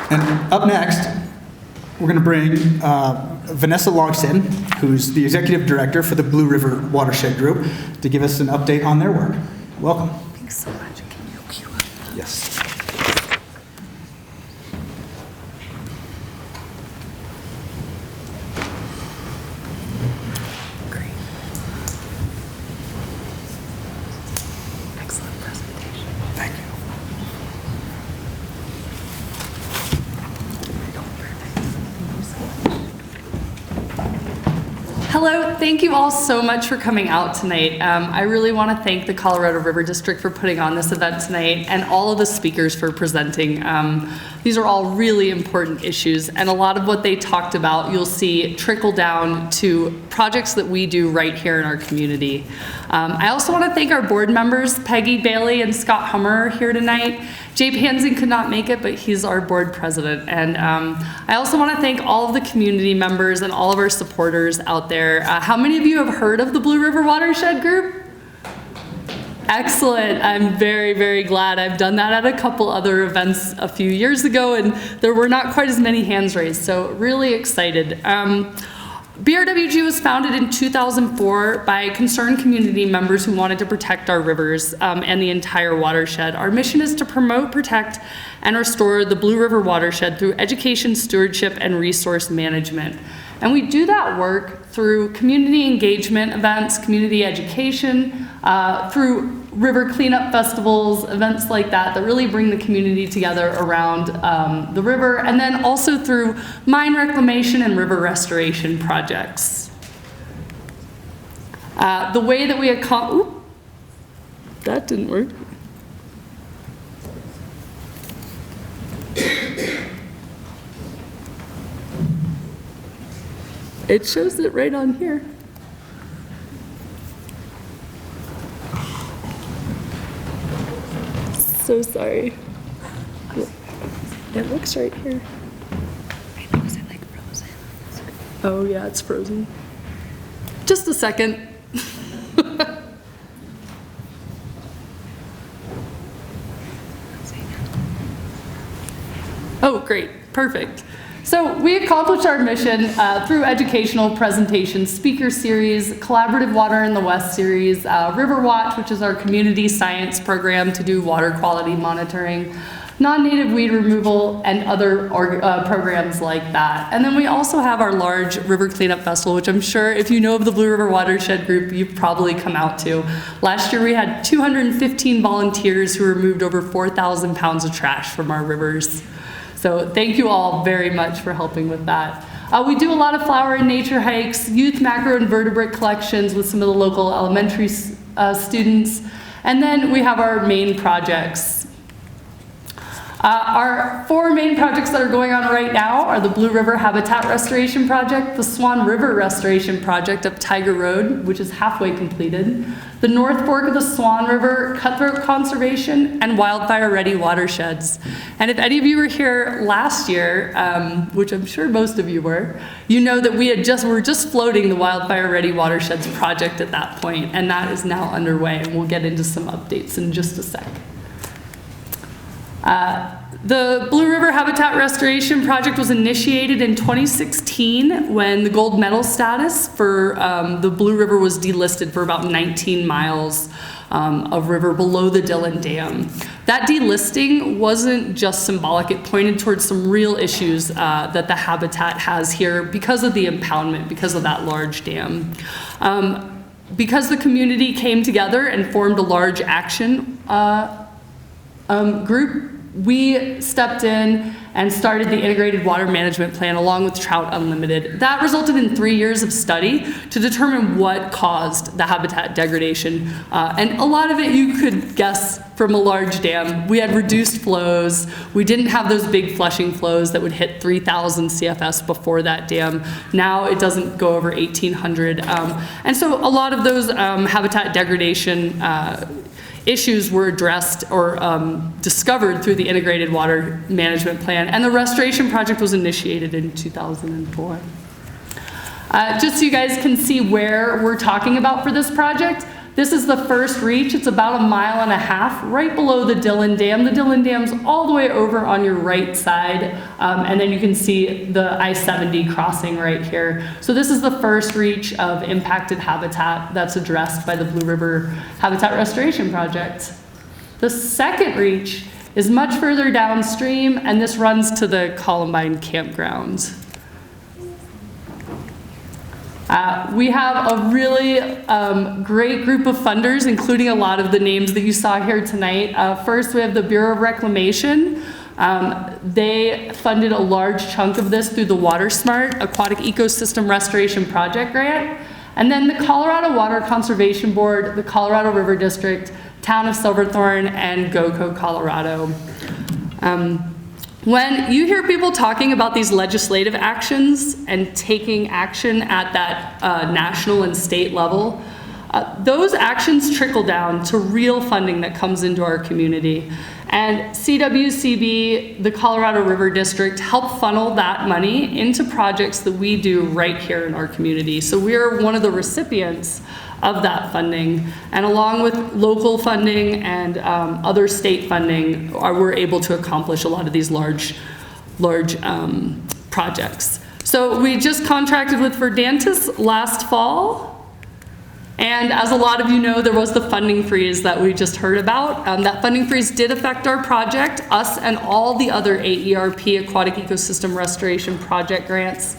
S13: And up next, we're going to bring Vanessa Logston, who's the Executive Director for the Blue River Watershed Group, to give us an update on their work. Welcome.
S1: Thanks so much. Can you cue up?
S13: Yes.
S1: Great. Excellent presentation.
S13: Thank you.
S14: Hello, thank you all so much for coming out tonight. I really want to thank the Colorado River District for putting on this event tonight and all of the speakers for presenting. These are all really important issues, and a lot of what they talked about you'll see trickle down to projects that we do right here in our community. I also want to thank our board members, Peggy Bailey and Scott Hummer, here tonight. Jay Panzing could not make it, but he's our board president. And I also want to thank all of the community members and all of our supporters out there. How many of you have heard of the Blue River Watershed Group? Excellent. I'm very, very glad. I've done that at a couple other events a few years ago, and there were not quite as many hands raised, so really excited. BRWG was founded in 2004 by concerned community members who wanted to protect our rivers and the entire watershed. Our mission is to promote, protect, and restore the Blue River watershed through education, stewardship, and resource management. And we do that work through community engagement events, community education, through river cleanup festivals, events like that really bring the community together around the river, and then also through mine reclamation and river restoration projects. The way that we accomplish, that didn't work. It shows it right on here. So sorry. It looks right here. I know, is it like frozen? Oh yeah, it's frozen. Just a second. Oh, great, perfect. So we accomplished our mission through educational presentations, speaker series, collaborative Water in the West series, River Watch, which is our community science program to do water quality monitoring, non-native weed removal, and other programs like that. And then we also have our large River Cleanup Festival, which I'm sure if you know of the Blue River Watershed group, you've probably come out to. Last year we had 215 volunteers who removed over 4,000 pounds of trash from our rivers. So thank you all very much for helping with that. We do a lot of flower and nature hikes, youth macroinvertebrate collections with some of the local elementary students, and then we have our main projects. Our 4 main projects that are going on right now are the Blue River Habitat Restoration Project, the Swan River Restoration Project up Tiger Road, which is halfway completed, the North Fork of the Swan River Cutthroat Conservation, and Wildfire Ready Watersheds. And if any of you were here last year, which I'm sure most of you were, you know that we were just floating the Wildfire Ready Watersheds project at that point, and that is now underway, and we'll get into some updates in just a sec. The Blue River Habitat Restoration Project was initiated in 2016 when the gold medal status for the Blue River was delisted for about 19 miles of river below the Dillon Dam. That delisting wasn't just symbolic, it pointed towards some real issues that the habitat has here because of the impoundment, because of that large dam. Because the community came together and formed a large action group, we stepped in and started the integrated water management plan along with Trout Unlimited. That resulted in 3 years of study to determine what caused the habitat degradation. And a lot of it you could guess from a large dam. We had reduced flows. We didn't have those big flushing flows that would hit 3,000 CFS before that dam. Now it doesn't go over 1,800. And so a lot of those habitat degradation issues were addressed or discovered through the integrated water management plan, and the restoration project was initiated in 2004. Just so you guys can see where we're talking about for this project, this is the first reach. It's about 1.5 miles right below the Dillon Dam. The Dillon Dam's all the way over on your right side, and then you can see the I-70 crossing right here. So this is the first reach of impacted habitat that's addressed by the Blue River Habitat Restoration Project. The second reach is much further downstream, and this runs to the Columbine campground. We have a really great group of funders, including a lot of the names that you saw here tonight. First, we have the Bureau of Reclamation. They funded a large chunk of this through the WaterSmart Aquatic Ecosystem Restoration Project grant. And then the Colorado Water Conservation Board, the Colorado River District, Town of Silverthorne, and GoCo Colorado. When you hear people talking about these legislative actions and taking action at that national and state level, those actions trickle down to real funding that comes into our community. And CWCB, the Colorado River District, help funnel that money into projects that we do right here in our community. So we're one of the recipients of that funding, and along with local funding and other state funding, we're able to accomplish a lot of these large projects. So we just contracted with Verdantis last fall, and as a lot of you know, there was the funding freeze that we just heard about. That funding freeze did affect our project, us and all the other AERP, Aquatic Ecosystem Restoration Project grants.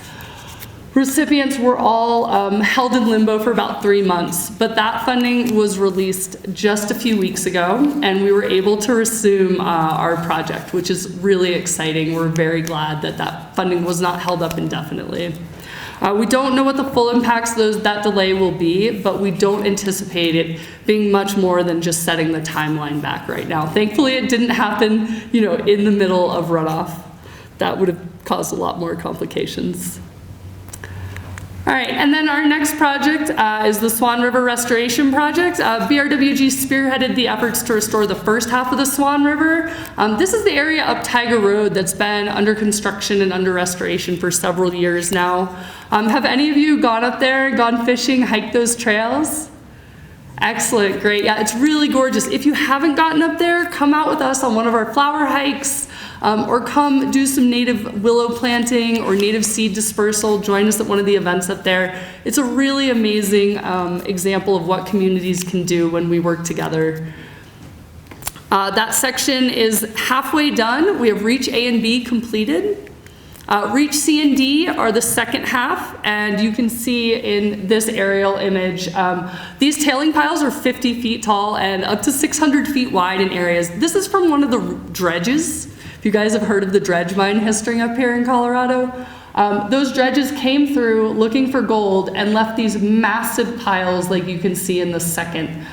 S14: Recipients were all held in limbo for about 3 months, but that funding was released just a few weeks ago, and we were able to resume our project, which is really exciting. We're very glad that that funding was not held up indefinitely. We don't know what the full impacts of that delay will be, but we don't anticipate it being much more than just setting the timeline back right now. Thankfully, it didn't happen, in the middle of runoff. That would have caused a lot more complications. All right, and then our next project is the Swan River Restoration Project. BRWG spearheaded the efforts to restore the first half of the Swan River. This is the area up Tiger Road that's been under construction and under restoration for several years now. Have any of you gone up there, gone fishing, hiked those trails? Excellent, great. Yeah, it's really gorgeous. If you haven't gotten up there, come out with us on one of our flower hikes, or come do some native willow planting or native seed dispersal. Join us at one of the events up there. It's a really amazing example of what communities can do when we work together. That section is halfway done. We have Reach A and B completed. Reach C and D are the second half, and you can see in this aerial image, these tailing piles are 50 feet tall and up to 600 feet wide in areas. This is from one of the dredges. If you guys have heard of the dredge mine history up here in Colorado, those dredges came through looking for gold and left these massive piles like you can see in the second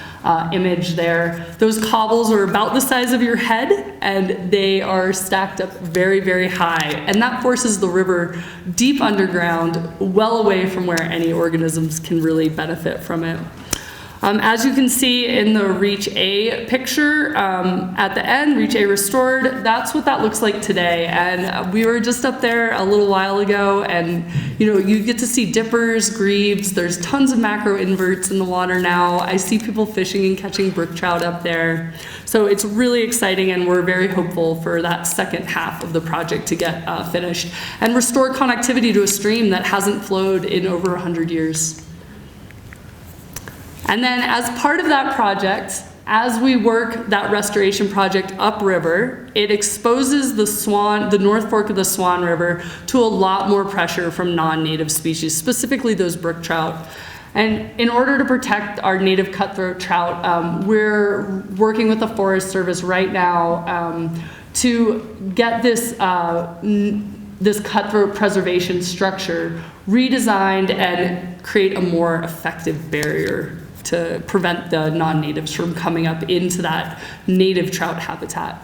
S14: image there. Those cobbles are about the size of your head, and they are stacked up very, very high. And that forces the river deep underground, well away from where any organisms can really benefit from it. As you can see in the Reach A picture at the end, Reach A restored, that's what that looks like today. And we were just up there a little while ago, and you get to see dippers, grebes, there's tons of macro inverts in the water now. I see people fishing and catching brook trout up there. So it's really exciting, and we're very hopeful for that second half of the project to get finished and restore connectivity to a stream that hasn't flowed in over 100 years. And then as part of that project, as we work that restoration project upriver, it exposes the North Fork of the Swan River to a lot more pressure from non-native species, specifically those brook trout. And in order to protect our native cutthroat trout, we're working with the Forest Service right now to get this cutthroat preservation structure redesigned and create a more effective barrier to prevent the non-natives from coming up into that native trout habitat.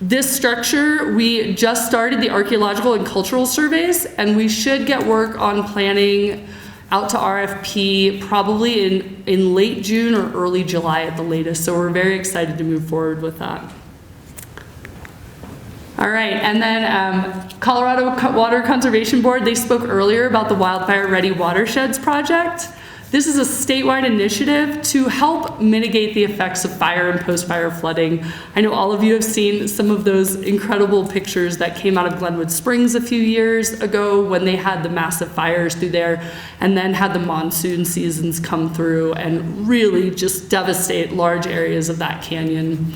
S14: This structure, we just started the archaeological and cultural surveys, and we should get work on planning out to RFP probably in late June or early July at the latest. So we're very excited to move forward with that. All right, and then Colorado Water Conservation Board, they spoke earlier about the Wildfire Ready Watersheds project. This is a statewide initiative to help mitigate the effects of fire and post-fire flooding. I know all of you have seen some of those incredible pictures that came out of Glenwood Springs a few years ago when they had the massive fires through there and then had the monsoon seasons come through and really just devastate large areas of that canyon.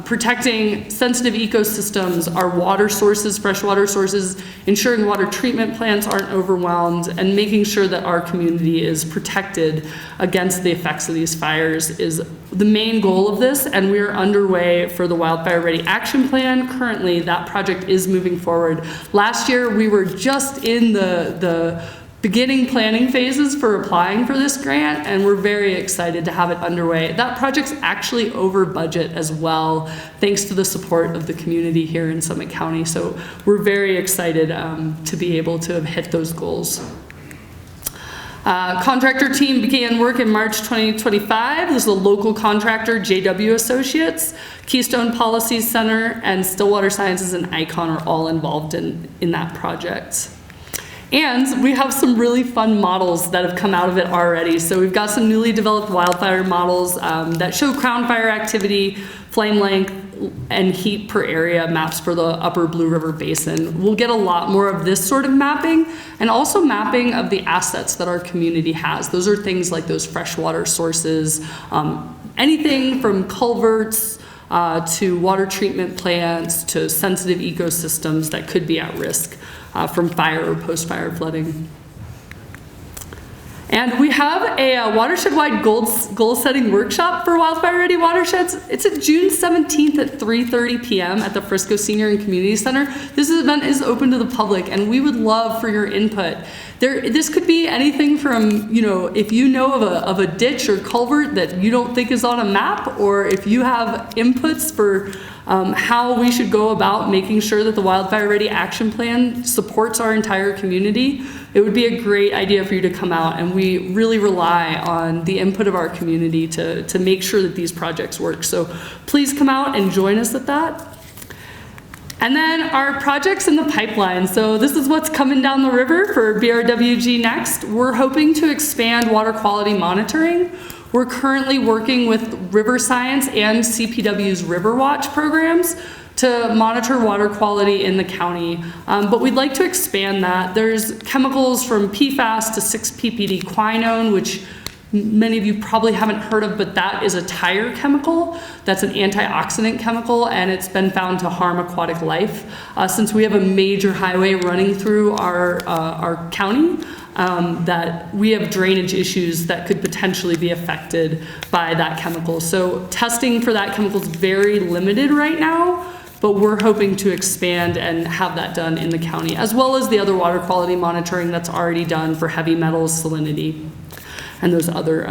S14: Protecting sensitive ecosystems, our water sources, freshwater sources, ensuring water treatment plants aren't overwhelmed, and making sure that our community is protected against the effects of these fires is the main goal of this, and we are underway for the Wildfire Ready Action Plan. Currently, that project is moving forward. Last year, we were just in the beginning planning phases for applying for this grant, and we're very excited to have it underway. That project's actually over budget as well, thanks to the support of the community here in Summit County. So we're very excited to be able to have hit those goals. Contractor team began work in March 2025. This is a local contractor, JW Associates, Keystone Policy Center, and Stillwater Sciences and Icon are all involved in that project. And we have some really fun models that have come out of it already. So we've got some newly developed wildfire models that show crown fire activity, flame length, and heat per area maps for the upper Blue River Basin. We'll get a lot more of this sort of mapping, and also mapping of the assets that our community has. Those are things like those freshwater sources, anything from culverts to water treatment plants to sensitive ecosystems that could be at risk from fire or post-fire flooding. And we have a watershed-wide goal-setting workshop for wildfire-ready watersheds. It's at June 17th at 3:30 p.m. at the Frisco Senior and Community Center. This event is open to the public, and we would love for your input. This could be anything from, if you know of a ditch or culvert that you don't think is on a map, or if you have inputs for how we should go about making sure that the Wildfire Ready Action Plan supports our entire community, it would be a great idea for you to come out, and we really rely on the input of our community to make sure that these projects work. So please come out and join us at that. And then our projects in the pipeline. So this is what's coming down the river for BRWG next. We're hoping to expand water quality monitoring. We're currently working with River Science and CPW's River Watch programs to monitor water quality in the county. But we'd like to expand that. There's chemicals from PFAS to 6-PPD quinone, which many of you probably haven't heard of, but that is a tire chemical. That's an antioxidant chemical, and it's been found to harm aquatic life. Since we have a major highway running through our county, that we have drainage issues that could potentially be affected by that chemical. So testing for that chemical is very limited right now, but we're hoping to expand and have that done in the county, as well as the other water quality monitoring that's already done for heavy metals, salinity, and those other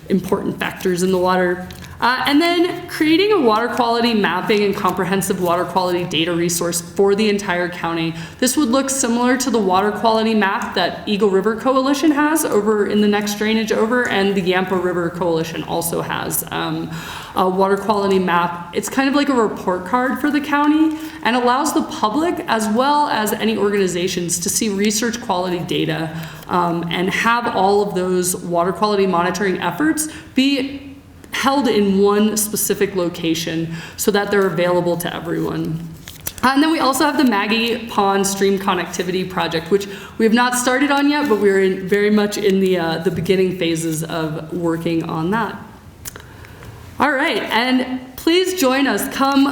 S14: important factors in the water. And then creating a water quality mapping and comprehensive water quality data resource for the entire county. This would look similar to the water quality map that Eagle River Coalition has over in the next drainage over, and the Yampa River Coalition also has a water quality map. It's kind of like a report card for the county and allows the public as well as any organizations to see research quality data and have all of those water quality monitoring efforts be held in one specific location so that they're available to everyone. And then we also have the Maggie Pond Stream Connectivity Project, which we have not started on yet, but we're very much in the beginning phases of working on that. All right, and please join us. Come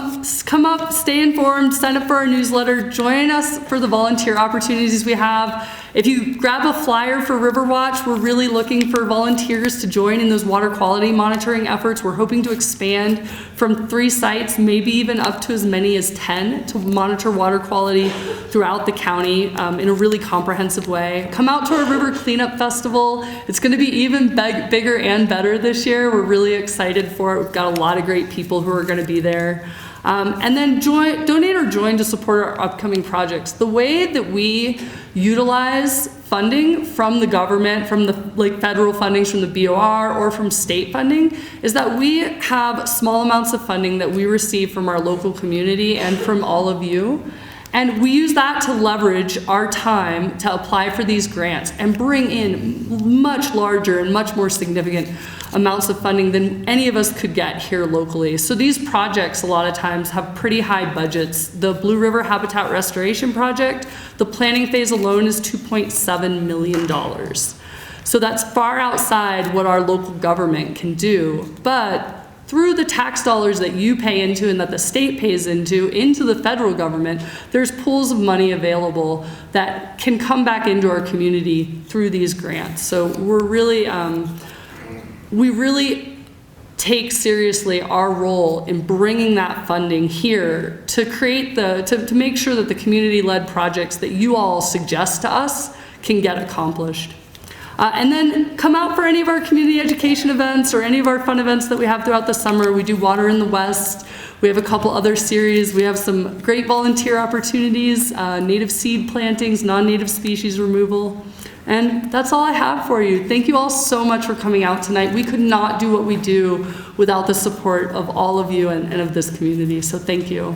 S14: up, stay informed, sign up for our newsletter, join us for the volunteer opportunities we have. If you grab a flyer for River Watch, we're really looking for volunteers to join in those water quality monitoring efforts. We're hoping to expand from 3 sites, maybe even up to as many as 10, to monitor water quality throughout the county in a really comprehensive way. Come out to our River Cleanup Festival. It's going to be even bigger and better this year. We're really excited for it. We've got a lot of great people who are going to be there. And then donate or join to support our upcoming projects. The way that we utilize funding from the government, from the federal fundings from the BOR or from state funding, is that we have small amounts of funding that we receive from our local community and from all of you. And we use that to leverage our time to apply for these grants and bring in much larger and much more significant amounts of funding than any of us could get here locally. So these projects a lot of times have pretty high budgets. The Blue River Habitat Restoration Project, the planning phase alone is $2.7 million. So that's far outside what our local government can do, but through the tax dollars that you pay into and that the state pays into the federal government, there's pools of money available that can come back into our community through these grants. So we really take seriously our role in bringing that funding here to create to make sure that the community-led projects that you all suggest to us can get accomplished. And then come out for any of our community education events or any of our fun events that we have throughout the summer. We do Water in the West. We have a couple other series. We have some great volunteer opportunities, native seed plantings, non-native species removal. And that's all I have for you. Thank you all so much for coming out tonight. We could not do what we do without the support of all of you and of this community. So thank you.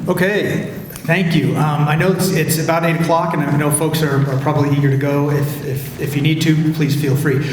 S13: Okay, thank you. I know it's about 8 o'clock, and I know folks are probably eager to go. If you need to, please feel free. But